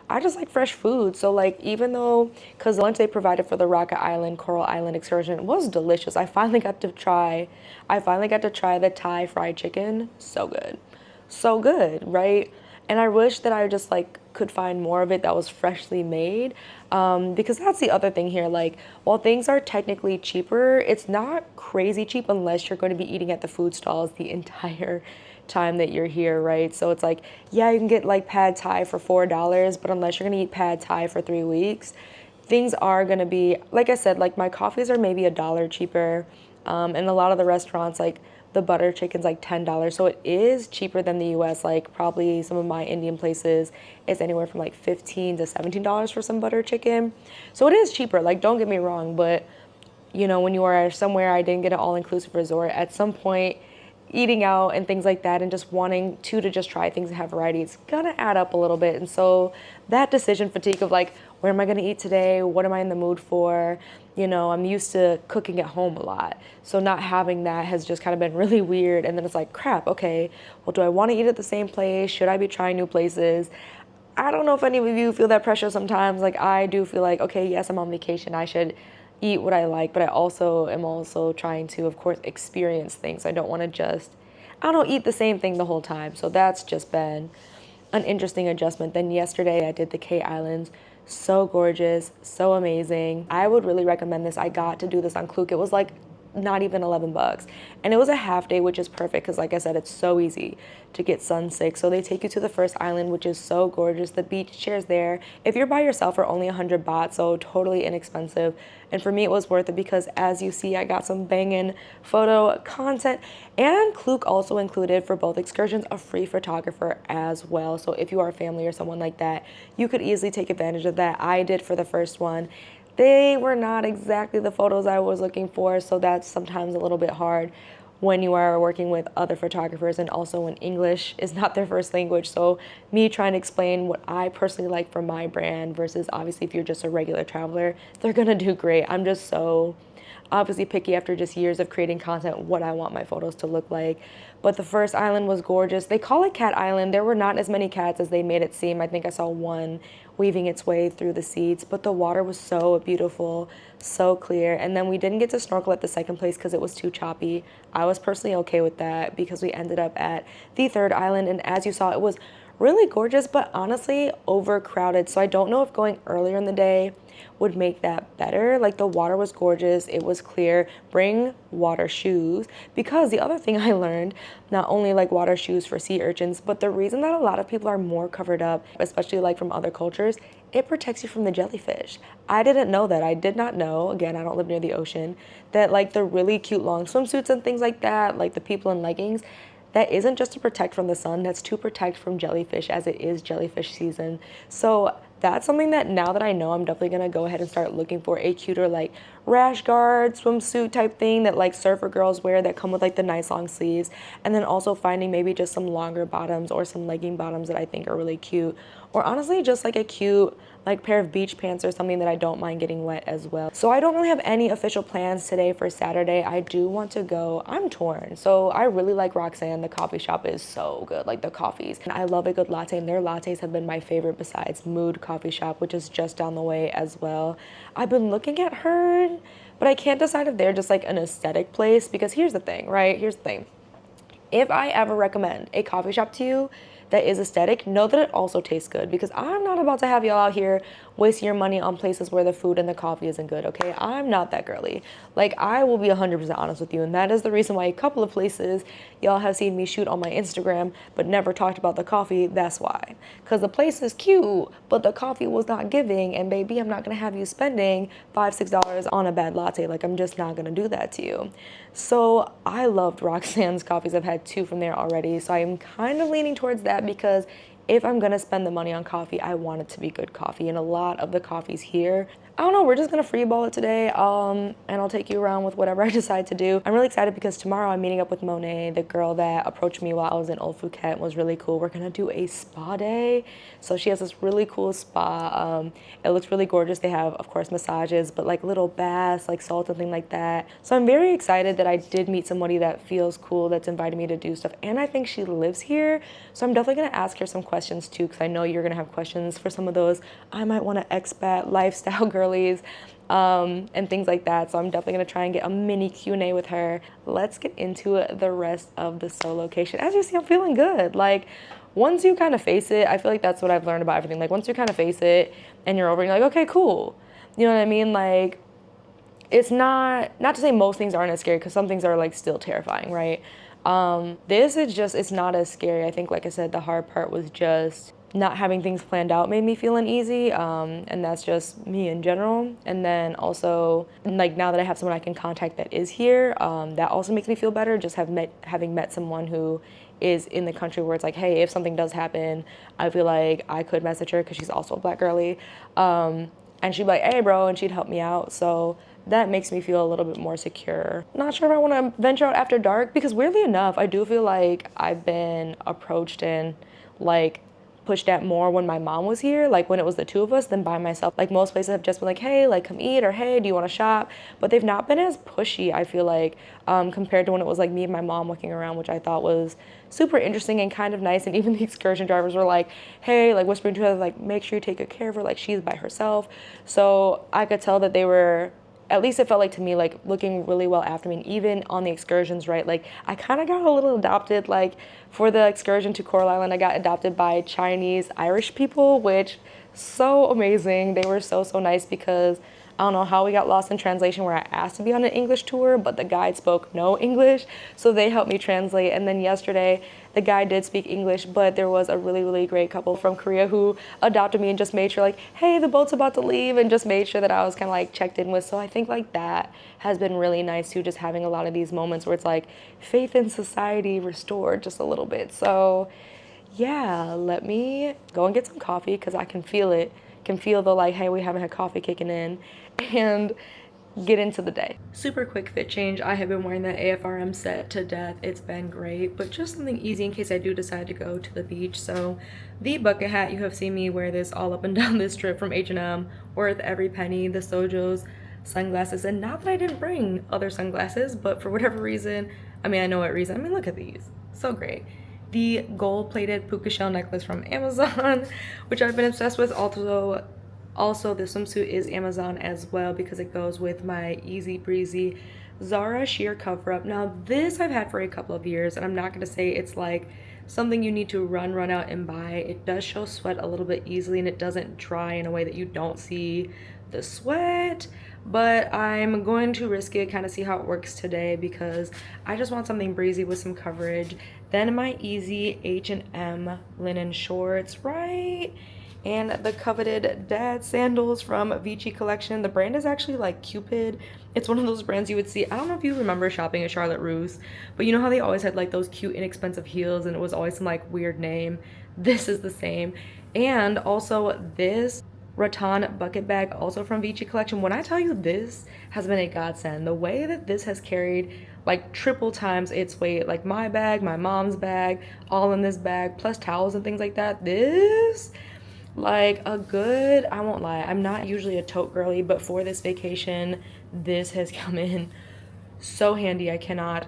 I just like fresh food. So like, even though, because the lunch they provided for the Raka Island, Coral Island excursion was delicious. I finally got to try the Thai fried chicken. So good, right? And I wish that I just like could find more of it that was freshly made, because that's the other thing here. Like, while things are technically cheaper, it's not crazy cheap unless you're going to be eating at the food stalls the entire time that you're here, right? So it's like, yeah, you can get like pad thai for $4, but unless you're gonna eat pad thai for 3 weeks, things are gonna be, like I said, like my coffees are maybe $1 cheaper, and a lot of the restaurants, like the butter chicken's like $10, so it is cheaper than the US. Like probably some of my Indian places is anywhere from like $15 to $17 for some butter chicken, so it is cheaper, like don't get me wrong. But you know, when you are somewhere, I didn't get an all-inclusive resort, at some point eating out and things like that and just wanting to just try things and have variety, it's gonna add up a little bit. And so that decision fatigue of like, where am I gonna eat today? What am I in the mood for? You know, I'm used to cooking at home a lot, so not having that has just kind of been really weird. And then it's like, crap, okay, well, do I want to eat at the same place? Should I be trying new places? I don't know if any of you feel that pressure sometimes. Like I do feel like, okay, yes, I'm on vacation, I should eat what I like, but I am also trying to, of course, experience things. I don't want to eat the same thing the whole time. So that's just been an interesting adjustment. Then yesterday I did the K Islands. So gorgeous, so amazing. I would really recommend this. I got to do this on Klook. It was like not even $11, and it was a half day, which is perfect because, like I said, it's so easy to get sunsick. So they take you to the first island, which is so gorgeous. The beach chairs there, if you're by yourself, are only 100 baht, so totally inexpensive. And for me, it was worth it because, as you see, I got some banging photo content, and Klook also included for both excursions a free photographer as well. So if you are a family or someone like that, you could easily take advantage of that. I did for the first one. They were not exactly the photos I was looking for, so that's sometimes a little bit hard when you are working with other photographers, and also when English is not their first language. So me trying to explain what I personally like for my brand versus obviously if you're just a regular traveler, they're gonna do great. I'm just so obviously picky after just years of creating content what I want my photos to look like. But the first island was gorgeous. They call it Cat Island. There were not as many cats as they made it seem. I think I saw one weaving its way through the seats, but the water was so beautiful, so clear. And then we didn't get to snorkel at the second place because it was too choppy. I was personally okay with that because we ended up at the third island, and as you saw, it was really gorgeous, but honestly overcrowded. So I don't know if going earlier in the day would make that better. Like, the water was gorgeous, it was clear. Bring water shoes, because the other thing I learned, not only like water shoes for sea urchins, but the reason that a lot of people are more covered up, especially like from other cultures, it protects you from the jellyfish. I didn't know that. I did not know, again, I don't live near the ocean, that like the really cute long swimsuits and things like that, like the people in leggings, that isn't just to protect from the sun, that's to protect from jellyfish, as it is jellyfish season. So that's something that now that I know, I'm definitely gonna go ahead and start looking for a cuter like rash guard swimsuit type thing that like surfer girls wear that come with like the nice long sleeves, and then also finding maybe just some longer bottoms or some legging bottoms that I think are really cute, or honestly just like a cute like pair of beach pants or something that I don't mind getting wet as well. So I don't really have any official plans today for Saturday. I do want to go, I'm torn. So I really like Roxanne. The coffee shop is so good, like the coffees. And I love a good latte, and their lattes have been my favorite besides Mood Coffee Shop, which is just down the way as well. I've been looking at her, but I can't decide if they're just like an aesthetic place, because here's the thing, right? Here's the thing. If I ever recommend a coffee shop to you that is aesthetic, know that it also tastes good, because I'm not about to have y'all out here wasting your money on places where the food and the coffee isn't good, okay? I'm not that girly. Like, I will be 100% honest with you, and that is the reason why a couple of places y'all have seen me shoot on my Instagram but never talked about the coffee. That's why. Because the place is cute, but the coffee was not giving, and baby, I'm not gonna have you spending $5-6 on a bad latte. Like, I'm just not gonna do that to you. So I loved Roxanne's coffees. I've had 2 from there already, so I'm kind of leaning towards that, because if I'm gonna spend the money on coffee, I want it to be good coffee. And a lot of the coffees here, I don't know, we're just gonna freeball it today, and I'll take you around with whatever I decide to do. I'm really excited because tomorrow I'm meeting up with Monet, the girl that approached me while I was in Old Phuket, was really cool. We're gonna do a spa day. So she has this really cool spa. It looks really gorgeous. They have, of course, massages, but like little baths, like salt and things like that. So I'm very excited that I did meet somebody that feels cool, that's invited me to do stuff. And I think she lives here. So I'm definitely gonna ask her some questions too, because I know you're gonna have questions for some of those. I might want to expat lifestyle girlies and things like that. So I'm definitely gonna try and get a mini Q&A with her. Let's get into the rest of the solo location. As you see, I'm feeling good. Like, once you kind of face it, I feel like that's what I've learned about everything. Like, once you kind of face it and you're over, and you're like, okay, cool. You know what I mean? Like, it's not to say most things aren't as scary, because some things are like still terrifying, right? This is just, it's not as scary. I think, like I said, the hard part was just not having things planned out made me feel uneasy, and that's just me in general. And then also, like, now that I have someone I can contact that is here, that also makes me feel better, just having met someone who is in the country, where it's like, hey, if something does happen, I feel like I could message her, because she's also a black girly, and she'd be like, hey bro, and she'd help me out. So that makes me feel a little bit more secure. Not sure if I want to venture out after dark, because weirdly enough, I do feel like I've been approached and like pushed at more when my mom was here, like when it was the 2 of us, than by myself. Like, most places have just been like, hey, like, come eat, or hey, do you want to shop? But they've not been as pushy, I feel like, compared to when it was like me and my mom walking around, which I thought was super interesting and kind of nice. And even the excursion drivers were like, hey, like whispering to her, like, make sure you take good care of her, like she's by herself. So I could tell that they were, at least it felt like to me, like looking really well after me. And even on the excursions, right, like I kind of got a little adopted. Like for the excursion to Coral Island, I got adopted by Chinese Irish people, which so amazing. They were so nice, because I don't know how we got lost in translation, where I asked to be on an English tour, but the guide spoke no English, so they helped me translate. And then yesterday, the guide did speak English, but there was a really great couple from Korea who adopted me and just made sure, like, hey, the boat's about to leave, and just made sure that I was kind of like checked in with. So I think like that has been really nice too, just having a lot of these moments where it's like faith in society restored just a little bit. So yeah, let me go and get some coffee, because I can feel it. Can feel the like, hey, we haven't had coffee kicking in. And get into the day. Super quick fit change. I have been wearing that AFRM set to death. It's been great, but just something easy in case I do decide to go to the beach. So the bucket hat, you have seen me wear this all up and down this trip from H&M, worth every penny. The Sojo's sunglasses, and not that I didn't bring other sunglasses, but for whatever reason, I mean, I know what reason. I mean, look at these, so great. The gold-plated puka shell necklace from Amazon, which I've been obsessed with. Also, the swimsuit is Amazon as well because it goes with my easy breezy Zara sheer cover up. Now this I've had for a couple of years, and I'm not going to say it's like something you need to run out and buy. It does show sweat a little bit easily, and it doesn't dry in a way that you don't see the sweat, but I'm going to risk it, kind of see how it works today, because I just want something breezy with some coverage. Then my easy H&M linen shorts, right? And the coveted dad sandals from Vici collection. The brand is actually like Cupid. It's one of those brands you would see. I don't know if you remember shopping at Charlotte Russe, but you know how they always had like those cute inexpensive heels and it was always some like weird name. This is the same. And also this rattan bucket bag, also from Vici collection. When I tell you, this has been a godsend. The way that this has carried like triple times its weight, like my bag, my mom's bag, all in this bag, plus towels and things like that. This, like a good, I won't lie, I'm not usually a tote girly, but for this vacation, this has come in so handy. I cannot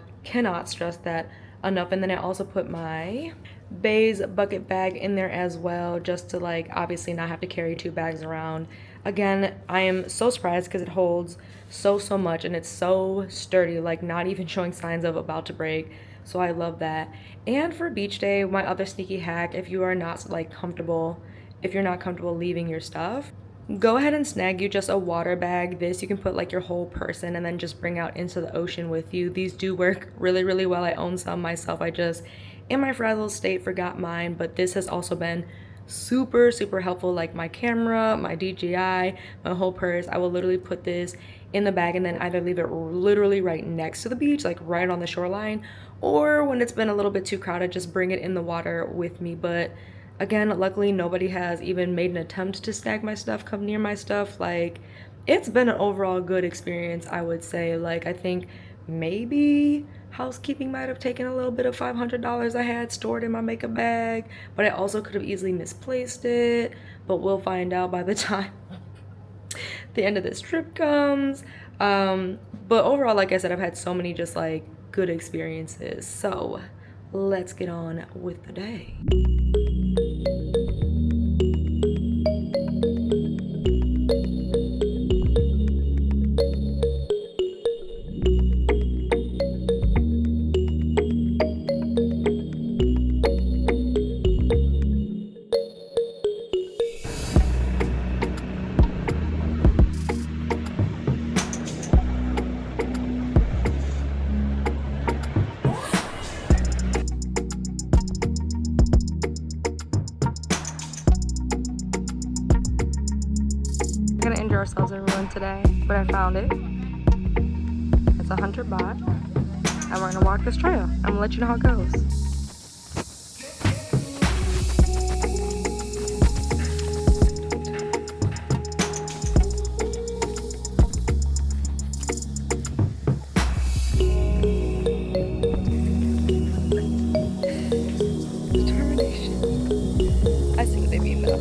stress that enough. And then I also put my Bay's bucket bag in there as well, just to like obviously not have to carry 2 bags around. Again, I am so surprised because it holds so much, and it's so sturdy, like not even showing signs of about to break. So I love that. And for beach day, my other sneaky hack, if you are not like comfortable, if you're not comfortable leaving your stuff, go ahead and snag you just a water bag. This you can put like your whole person and then just bring out into the ocean with you. These do work really well. I own some myself. I just, in my frazzled state, forgot mine, but this has also been super helpful. Like my camera, my DJI, my whole purse, I will literally put this in the bag and then either leave it literally right next to the beach, like right on the shoreline, or when it's been a little bit too crowded, just bring it in the water with me. But again, luckily nobody has even made an attempt to snag my stuff, come near my stuff. Like, it's been an overall good experience, I would say. Like, I think maybe housekeeping might have taken a little bit of $500 I had stored in my makeup bag, but I also could have easily misplaced it. But we'll find out by the time the end of this trip comes. But overall, like I said, I've had so many just like good experiences. So let's get on with the day. We're gonna enjoy ourselves in Ruin today, but I found it. It's 100 baht, and we're gonna walk this trail. I'm gonna let you know how it goes. Determination. I see what they mean though.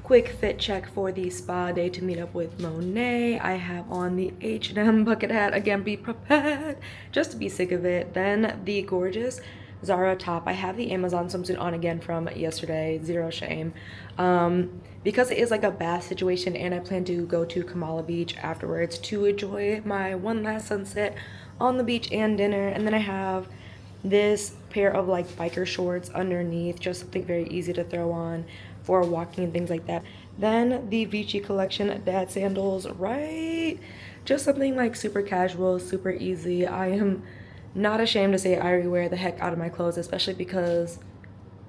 quick fit check for the spa day to meet up with Monet. I have on the H&M bucket hat. Again, be prepared just to be sick of it. Then the gorgeous Zara top. I have the Amazon swimsuit on again from yesterday, zero shame. Because it is like a bath situation and I plan to go to Kamala Beach afterwards to enjoy my one last sunset on the beach and dinner. And then I have this pair of like biker shorts underneath, just something very easy to throw on for walking and things like that. Then the Vici collection dad sandals, right? Just something like super casual, super easy. I am not ashamed to say I wear the heck out of my clothes, especially because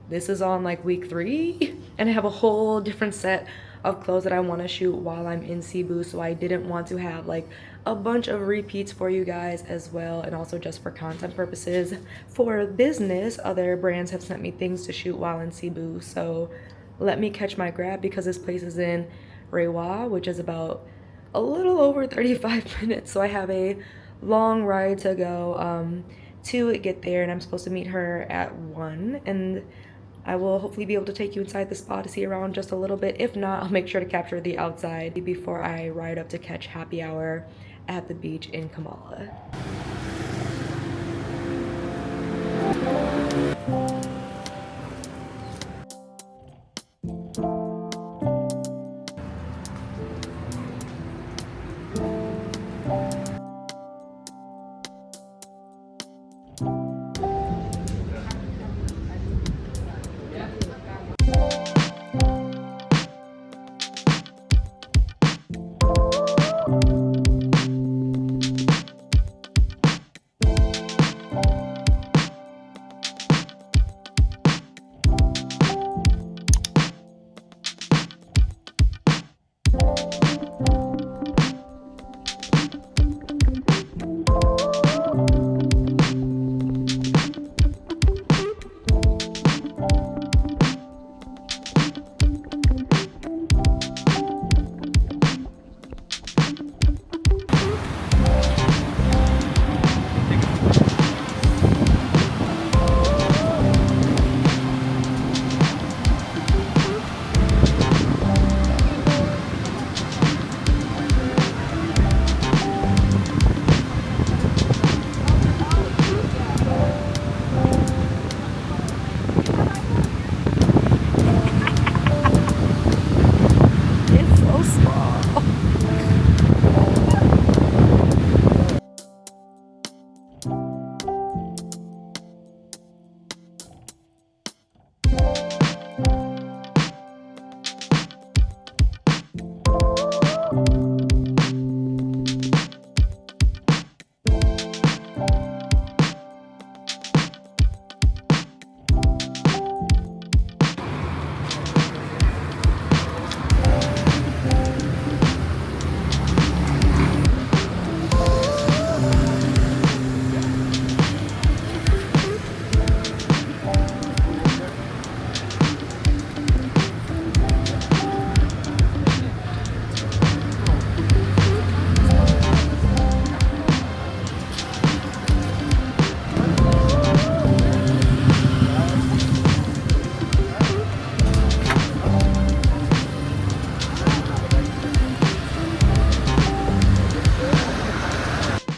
this is on like week 3 and I have a whole different set of clothes that I want to shoot while I'm in Cebu, so I didn't want to have like a bunch of repeats for you guys as well, and also just for content purposes. For business, other brands have sent me things to shoot while in Cebu, so let me catch my grab because this place is in Rewa, which is about a little over 35 minutes, so I have a long ride to go to get there, and I'm supposed to meet her at 1, and I will hopefully be able to take you inside the spa to see around just a little bit. If not, I'll make sure to capture the outside before I ride up to catch happy hour at the beach in Kamala.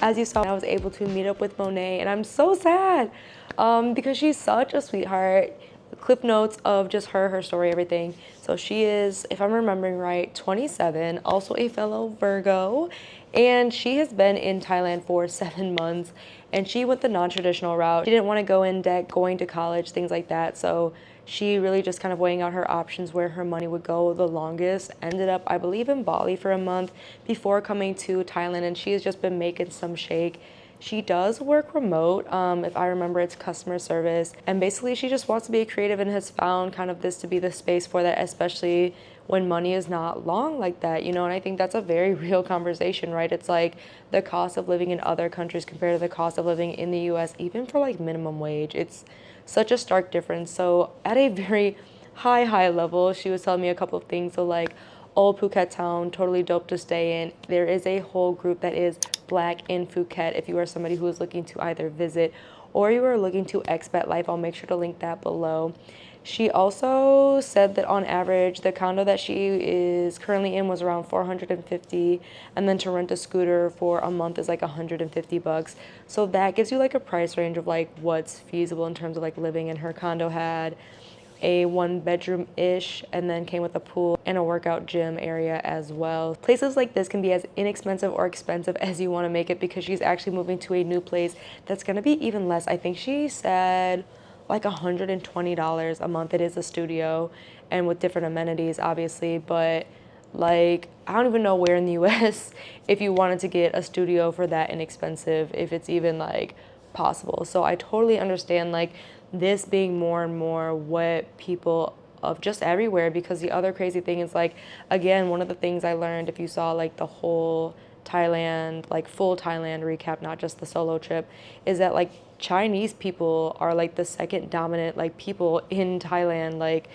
As you saw, I was able to meet up with Monet, and I'm so sad because she's such a sweetheart. Clip notes of just her story, everything. So she is, if I'm remembering right, 27, also a fellow Virgo, and she has been in Thailand for 7 months, and she went the non-traditional route. She didn't want to go in debt, going to college, things like that, so she really just kind of weighing out her options where her money would go the longest. Ended up, I believe, in Bali for a month before coming to Thailand, and she has just been making some shake. She does work remote, if I remember, it's customer service, and basically she just wants to be a creative and has found kind of this to be the space for that, especially when money is not long like that, you know. And I think that's a very real conversation, right? It's like the cost of living in other countries compared to the cost of living in the US, even for like minimum wage, it's such a stark difference. So at a very high level, she was telling me a couple of things. So like, old Phuket town, totally dope to stay in. There is a whole group that is Black in Phuket if you are somebody who is looking to either visit or you are looking to expat life. I'll make sure to link that below. She also said that on average, the condo that she is currently in was around 450, and then to rent a scooter for a month is like 150 bucks. So that gives you like a price range of like what's feasible in terms of like living. And her condo had a 1 bedroom-ish and then came with a pool and a workout gym area as well. Places like this can be as inexpensive or expensive as you want to make it, because she's actually moving to a new place that's going to be even less. I think she said like $120 a month. It is a studio and with different amenities obviously, but like I don't even know where in the US if you wanted to get a studio for that inexpensive, if it's even like possible. So I totally understand like this being more and more what people of just everywhere, because the other crazy thing is like, again, one of the things I learned, if you saw like the whole Thailand, like full Thailand recap, not just the solo trip, is that like Chinese people are like the second dominant like people in Thailand, like,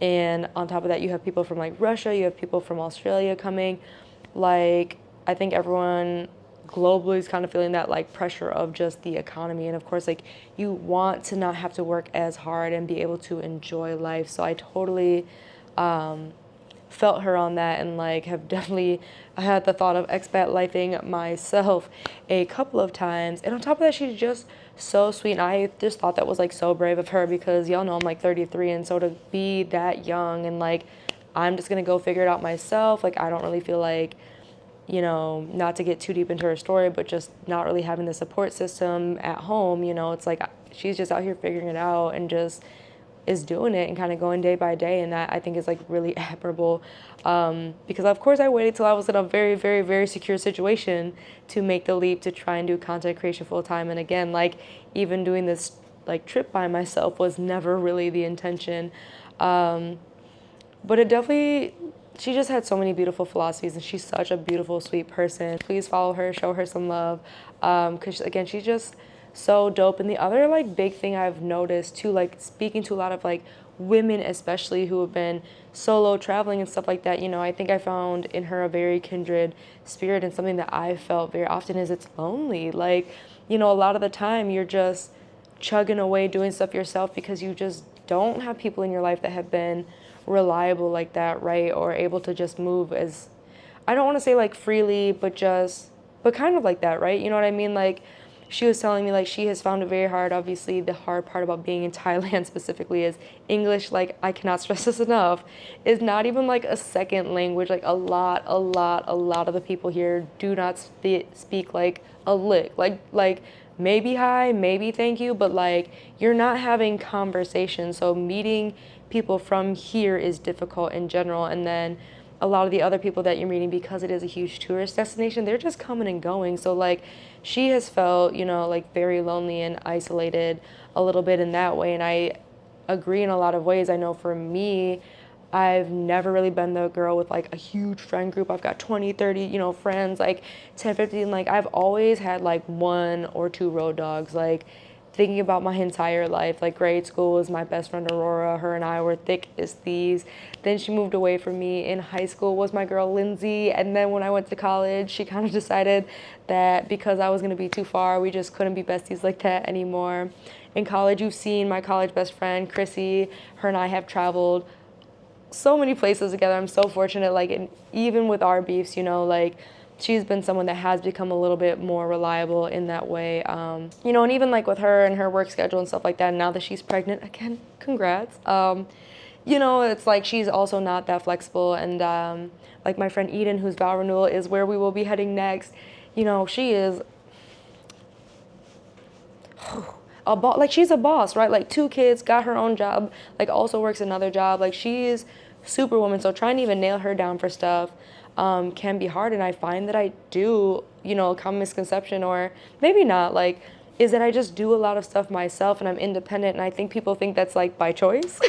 and on top of that you have people from like Russia, you have people from Australia coming. Like I think everyone globally is kind of feeling that like pressure of just the economy, and of course like you want to not have to work as hard and be able to enjoy life. So I totally felt her on that, and like have definitely had the thought of expat lifing myself a couple of times. And on top of that, she's just so sweet, and I just thought that was like so brave of her, because y'all know I'm like 33, and so to be that young and like I'm just gonna go figure it out myself, like I don't really feel like, you know, not to get too deep into her story, but just not really having the support system at home, you know, it's like she's just out here figuring it out and just is doing it and kind of going day by day. And that I think is like really admirable, because of course I waited till I was in a very, very, very secure situation to make the leap to try and do content creation full time. And again, like even doing this like trip by myself was never really the intention. But it definitely, she just had so many beautiful philosophies, and she's such a beautiful, sweet person. Please follow her, show her some love, because again, she's just so dope. And the other like big thing I've noticed too, like speaking to a lot of like women especially who have been solo traveling and stuff like that, you know, I think I found in her a very kindred spirit, and something that I felt very often is it's lonely. Like, you know, a lot of the time you're just chugging away doing stuff yourself because you just don't have people in your life that have been reliable like that, right? Or able to just move as, I don't want to say like freely, but kind of like that, right? You know what I mean? Like she was telling me like she has found it very hard. Obviously the hard part about being in Thailand specifically is English. Like I cannot stress this enough, is not even like a second language. Like a lot of the people here do not speak like a lick, like maybe hi, maybe thank you, but like you're not having conversation. So meeting people from here is difficult in general. And then a lot of the other people that you're meeting, because it is a huge tourist destination, they're just coming and going. So like she has felt, you know, like very lonely and isolated a little bit in that way. And I agree in a lot of ways. I know for me, I've never really been the girl with like a huge friend group. I've got 20, 30, you know, friends, like 10, 15, like I've always had like 1 or 2 road dogs. Like thinking about my entire life, like grade school was my best friend Aurora. Her and I were thick as thieves. Then she moved away from me. In high school was my girl Lindsay. And then when I went to college, she kind of decided that because I was going to be too far, we just couldn't be besties like that anymore. In college, you've seen my college best friend Chrissy. Her and I have traveled so many places together. I'm so fortunate, like, and even with our beefs, you know, like she's been someone that has become a little bit more reliable in that way. You know, and even like with her and her work schedule and stuff like that, and now that she's pregnant, again, congrats. You know, it's like she's also not that flexible. And like my friend Eden, whose vow renewal is where we will be heading next, you know, she is like she's a boss, right? Like 2 kids, got her own job, like also works another job. Like she is superwoman. So trying to even nail her down for stuff can be hard. And I find that I do, you know, a common misconception, or maybe not, like, is that I just do a lot of stuff myself and I'm independent. And I think people think that's like by choice.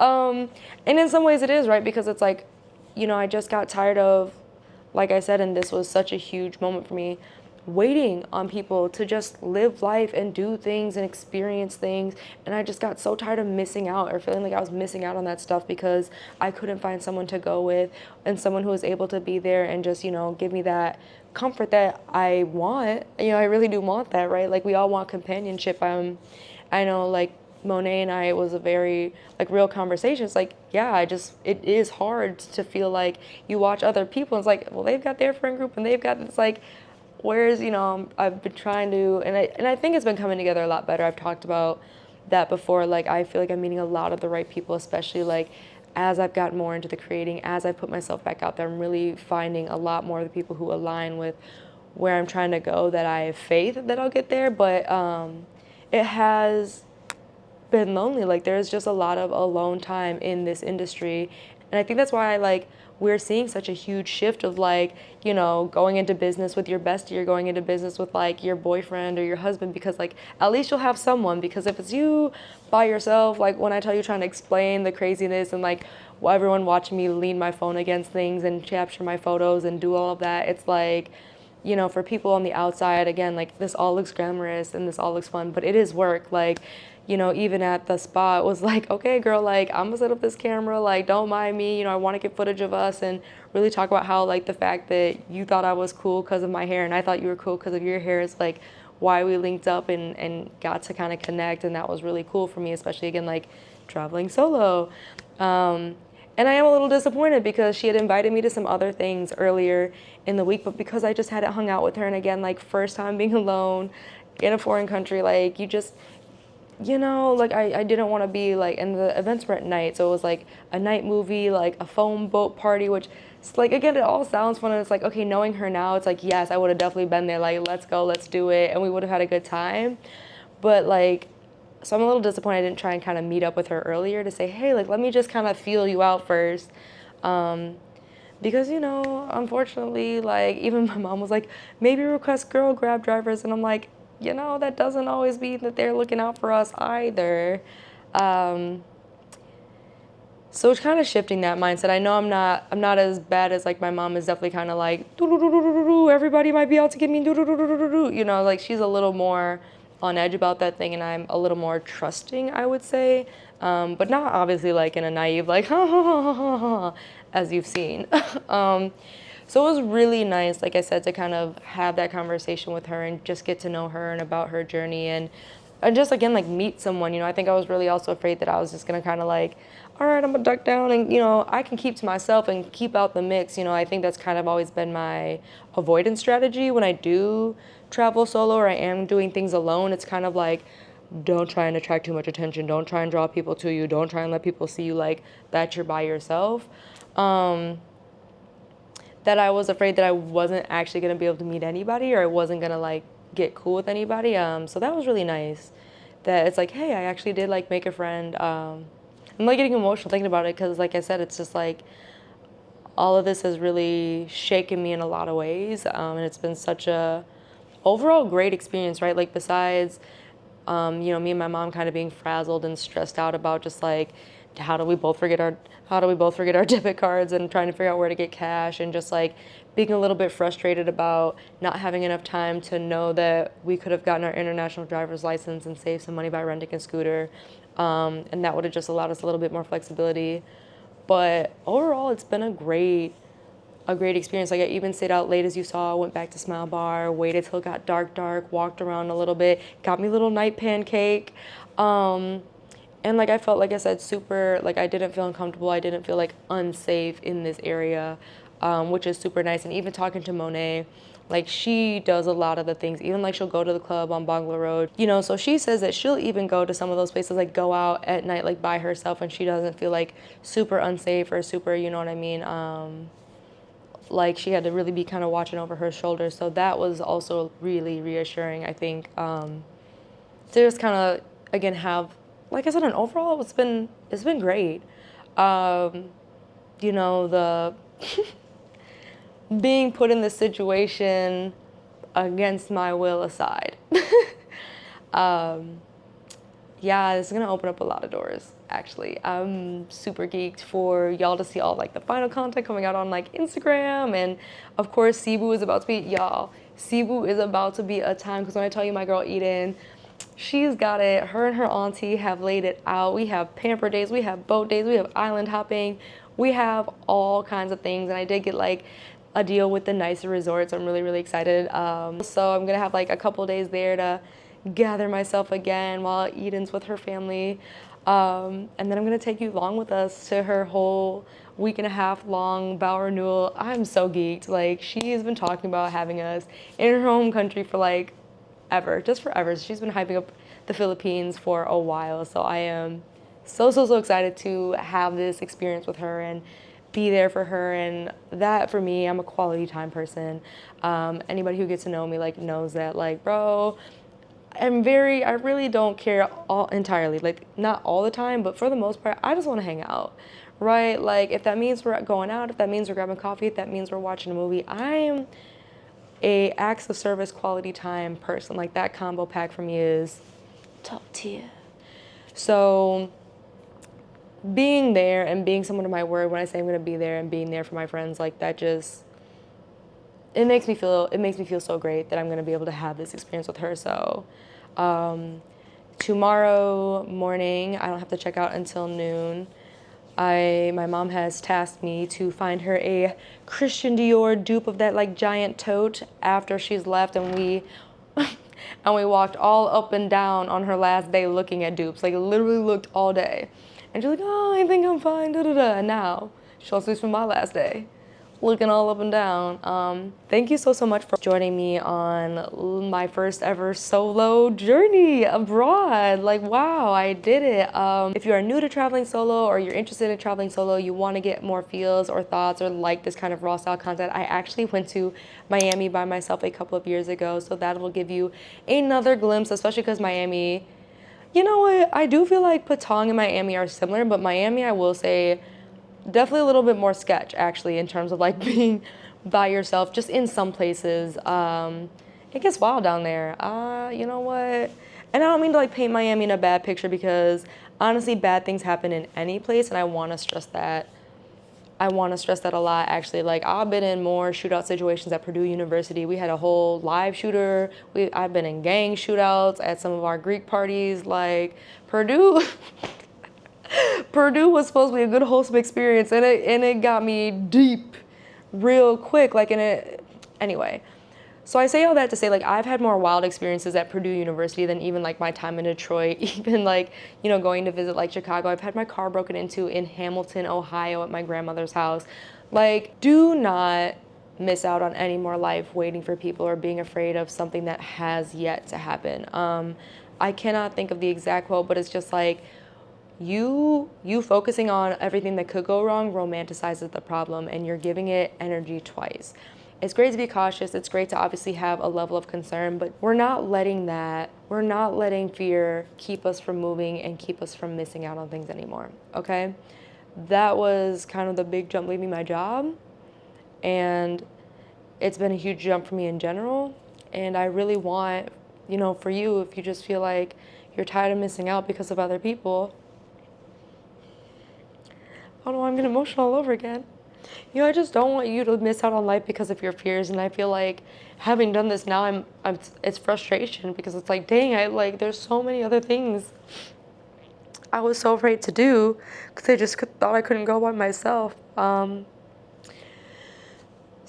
And in some ways it is, right? Because it's like, you know, I just got tired of, like I said, and this was such a huge moment for me, waiting on people to just live life and do things and experience things. And I just got so tired of missing out, or feeling like I was missing out on that stuff because I couldn't find someone to go with, and someone who was able to be there and just, you know, give me that comfort that I want. You know, I really do want that, right? Like we all want companionship. I know, like, Monet and I, it was a very like real conversation. It's like, yeah, it is hard to feel like you watch other people and it's like, well, they've got their friend group and they've got, it's like, whereas, you know, I've been trying to, and I think it's been coming together a lot better. I've talked about that before. Like, I feel like I'm meeting a lot of the right people, especially like as I've gotten more into the creating, as I put myself back out there, I'm really finding a lot more of the people who align with where I'm trying to go, that I have faith that I'll get there. But it has been lonely. Like, there's just a lot of alone time in this industry, and I think that's why we're seeing such a huge shift of like, you know, going into business with your bestie or going into business with like your boyfriend or your husband, because like at least you'll have someone. Because if it's you by yourself, like when I tell you trying to explain the craziness and like everyone watching me lean my phone against things and capture my photos and do all of that, it's like, you know, for people on the outside, again, like this all looks glamorous and this all looks fun, but it is work. Like, you know, even at the spa, it was like, okay, girl, like I'm gonna set up this camera, like don't mind me, you know, I want to get footage of us and really talk about how like the fact that you thought I was cool because of my hair and I thought you were cool because of your hair is like why we linked up and got to kind of connect, and that was really cool for me, especially again like traveling solo. And I am a little disappointed because she had invited me to some other things earlier in the week, but because I just hadn't hung out with her, and again, like first time being alone in a foreign country, like you just, you know, like I didn't want to be like, and the events were at night, so it was like a night movie, like a foam boat party, which it's like, again, it all sounds fun, and it's like, okay, knowing her now, it's like, yes, I would have definitely been there, like let's go, let's do it, and we would have had a good time. But like, so I'm a little disappointed I didn't try and kind of meet up with her earlier to say, hey, like let me just kind of feel you out first. Because, you know, unfortunately, like even my mom was like, maybe request girl grab drivers, and I'm like, you know, that doesn't always mean that they're looking out for us either. So it's kind of shifting that mindset. I know I'm not as bad as like my mom is definitely kind of like, everybody might be out to get me, you know, like she's a little more on edge about that thing, and I'm a little more trusting, I would say, but not obviously like in a naive like ha ha ha ha ha ha as you've seen. So it was really nice, like I said, to kind of have that conversation with her and just get to know her and about her journey, and just again like meet someone. You know, I think I was really also afraid that I was just gonna kind of like, all right, I'm gonna duck down and, you know, I can keep to myself and keep out the mix. You know, I think that's kind of always been my avoidance strategy when I do travel solo or I am doing things alone. It's kind of like, don't try and attract too much attention, don't try and draw people to you, don't try and let people see you like that you're by yourself. That I was afraid that I wasn't actually gonna be able to meet anybody, or I wasn't gonna like get cool with anybody. So that was really nice that it's like, hey, I actually did like make a friend. I'm like getting emotional thinking about it, because like I said, it's just like all of this has really shaken me in a lot of ways, and it's been such a overall great experience, right? Like besides you know, me and my mom kind of being frazzled and stressed out about just like how do we both forget our debit cards and trying to figure out where to get cash, and just like being a little bit frustrated about not having enough time to know that we could have gotten our international driver's license and saved some money by renting a scooter, and that would have just allowed us a little bit more flexibility. But overall, it's been a great experience. Like I even stayed out late, as you saw, went back to Smile Bar, waited till it got dark, walked around a little bit, got me a little night pancake. And like I felt, like I said, super, like I didn't feel uncomfortable. I didn't feel like unsafe in this area, which is super nice. And even talking to Monet, like she does a lot of the things, even like she'll go to the club on Bangla Road, you know, so she says that she'll even go to some of those places, like go out at night, like by herself, and she doesn't feel like super unsafe or super, you know what I mean? Like she had to really be kind of watching over her shoulder. So that was also really reassuring, I think, to just kind of, again, have, like I said, an overall, it's been great. You know, the being put in this situation against my will aside. Yeah, this is gonna open up a lot of doors, actually. I'm super geeked for y'all to see all like the final content coming out on like Instagram, and of course Cebu is about to be, y'all, Cebu is about to be a time, because when I tell you my girl Eden, she's got it. Her and her auntie have laid it out. We have pamper days, we have boat days, we have island hopping, we have all kinds of things, and I did get like a deal with the nicer resorts. I'm really excited. So I'm gonna have like a couple days there to gather myself again while Eden's with her family. And then I'm gonna take you along with us to her whole week and a half long vow renewal. I'm so geeked. Like, she's been talking about having us in her home country for like ever, just forever. She's been hyping up the Philippines for a while. So I am so excited to have this experience with her and be there for her. And that, for me, I'm a quality time person. Anybody who gets to know me like knows that, like, bro, I really don't care all entirely, like not all the time, but for the most part, I just want to hang out, right? Like, if that means we're going out, if that means we're grabbing coffee, if that means we're watching a movie, I am a acts of service quality time person. Like, that combo pack for me is top tier. So being there and being someone of my word when I say I'm going to be there and being there for my friends, like, that just, it makes me feel so great that I'm going to be able to have this experience with her. So tomorrow morning, I don't have to check out until noon. My mom has tasked me to find her a Christian Dior dupe of that like giant tote after she's left, and we walked all up and down on her last day looking at dupes. Like, literally looked all day. And she's like, oh, I think I'm fine, da-da-da. And now she wants to spend my last day looking all up and down. Thank you so much for joining me on my first ever solo journey abroad. Like, wow, I did it. If you are new to traveling solo, or you're interested in traveling solo, you want to get more feels or thoughts or like this kind of raw style content, I actually went to Miami by myself a couple of years ago, so that will give you another glimpse, especially because Miami, you know what, I do feel like Patong and Miami are similar, but Miami, I will say, definitely a little bit more sketch, actually, in terms of like being by yourself, just in some places. It gets wild down there. You know what? And I don't mean to like paint Miami in a bad picture, because honestly, bad things happen in any place, and I want to stress that. I want to stress that a lot, actually. Like, I've been in more shootout situations at Purdue University. We had a whole live shooter. I've been in gang shootouts at some of our Greek parties. Like, Purdue Purdue was supposed to be a good wholesome experience, and it got me deep real quick. Like, anyway. So I say all that to say, like, I've had more wild experiences at Purdue University than even like my time in Detroit, even like, you know, going to visit like Chicago. I've had my car broken into in Hamilton, Ohio at my grandmother's house. Like, do not miss out on any more life waiting for people or being afraid of something that has yet to happen. I cannot think of the exact quote, but it's just like, you focusing on everything that could go wrong romanticizes the problem, and you're giving it energy twice. It's great to be cautious. It's great to obviously have a level of concern, but we're not letting fear keep us from moving and keep us from missing out on things anymore, okay? That was kind of the big jump leaving my job, and it's been a huge jump for me in general. And I really want, you know, for you, if you just feel like you're tired of missing out because of other people, oh no, I'm getting emotional all over again. You know, I just don't want you to miss out on life because of your fears. And I feel like having done this now, it's frustration, because it's like, dang, there's so many other things I was so afraid to do because I just thought I couldn't go by myself. So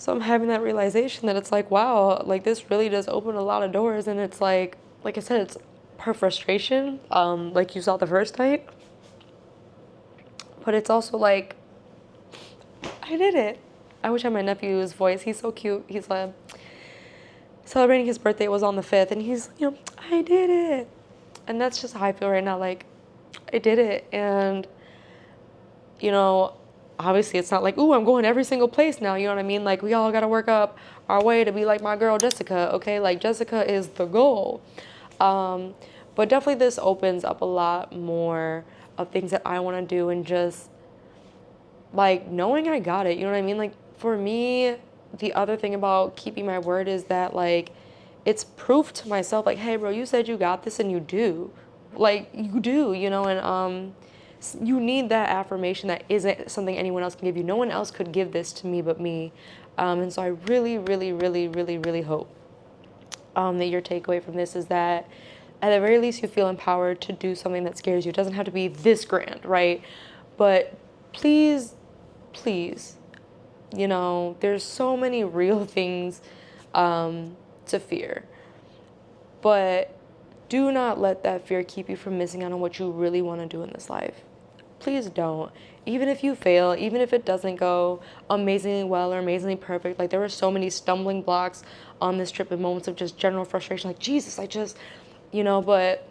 I'm having that realization that it's like, wow, like, this really does open a lot of doors. And it's like I said, it's her frustration, like you saw the first night. But it's also like, I did it. I wish I had my nephew's voice. He's so cute. He's celebrating his birthday. It was on the 5th, and he's, you know, I did it. And that's just how I feel right now. Like, I did it. And, you know, obviously it's not like, ooh, I'm going every single place now. You know what I mean? Like, we all got to work up our way to be like my girl Jessica, okay? Like, Jessica is the goal. But definitely this opens up a lot more of things that I want to do, and just like knowing I got it, you know what I mean? Like, for me, the other thing about keeping my word is that, like, it's proof to myself, like, hey bro, you said you got this, and you do. Like, you do, you know. And you need that affirmation that isn't something anyone else can give you. No one else could give this to me but me. And so I really hope that your takeaway from this is that at the very least you feel empowered to do something that scares you. It doesn't have to be this grand, right? But please, you know, there's so many real things to fear. But do not let that fear keep you from missing out on what you really want to do in this life. Please don't. Even if you fail, even if it doesn't go amazingly well or amazingly perfect, like there were so many stumbling blocks on this trip and moments of just general frustration, like Jesus, I just, but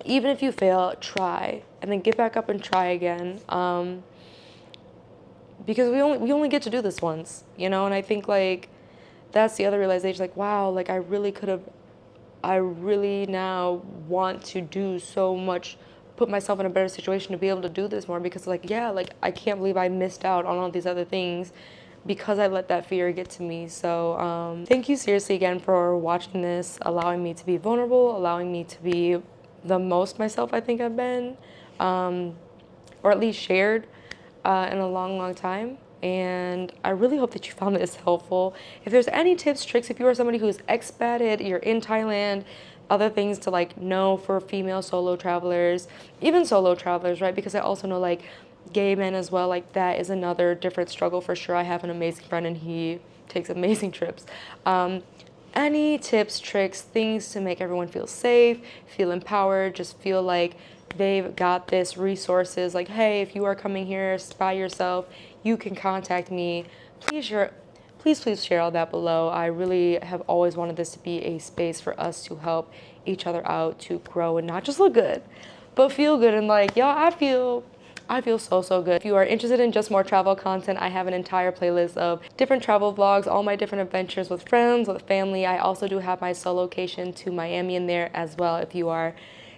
even if you fail, try and then get back up and try again. Because we only get to do this once, and I think like that's the other realization, like wow, like I really now want to do so much, put myself in a better situation to be able to do this more, because like yeah, like I can't believe I missed out on all these other things because I let that fear get to me. So thank you seriously again for watching this, allowing me to be vulnerable, allowing me to be the most myself I think I've been, or at least shared in a long time. And I really hope that you found this helpful. If there's any tips, tricks, if you are somebody who's expated, you're in Thailand, other things to like know for female solo travelers, even solo travelers, right? Because I also know like gay men as well, like that is another different struggle for sure. I have an amazing friend and he takes amazing trips. Any tips, tricks, things to make everyone feel safe, feel empowered, just feel like they've got this, resources, like hey, if you are coming here by yourself, you can contact me. Please share all that below. I really have always wanted this to be a space for us to help each other out, to grow and not just look good, but feel good. And like, y'all, I feel so good. If you are interested in just more travel content, I have an entire playlist of different travel vlogs, all my different adventures with friends, with family. I also do have my solo-cation to Miami in there as well. If you are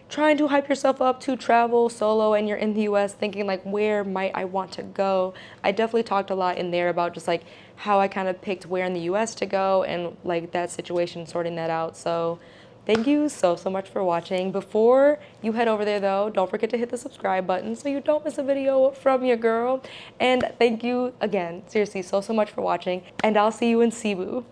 trying to hype yourself up to travel solo and you're in the US thinking like, where might I want to go? I definitely talked a lot in there about just like how I kind of picked where in the US to go and like that situation, sorting that out. So thank you so much for watching. Before you head over there though, don't forget to hit the subscribe button so you don't miss a video from your girl. And thank you again, seriously, so much for watching, and I'll see you in Cebu.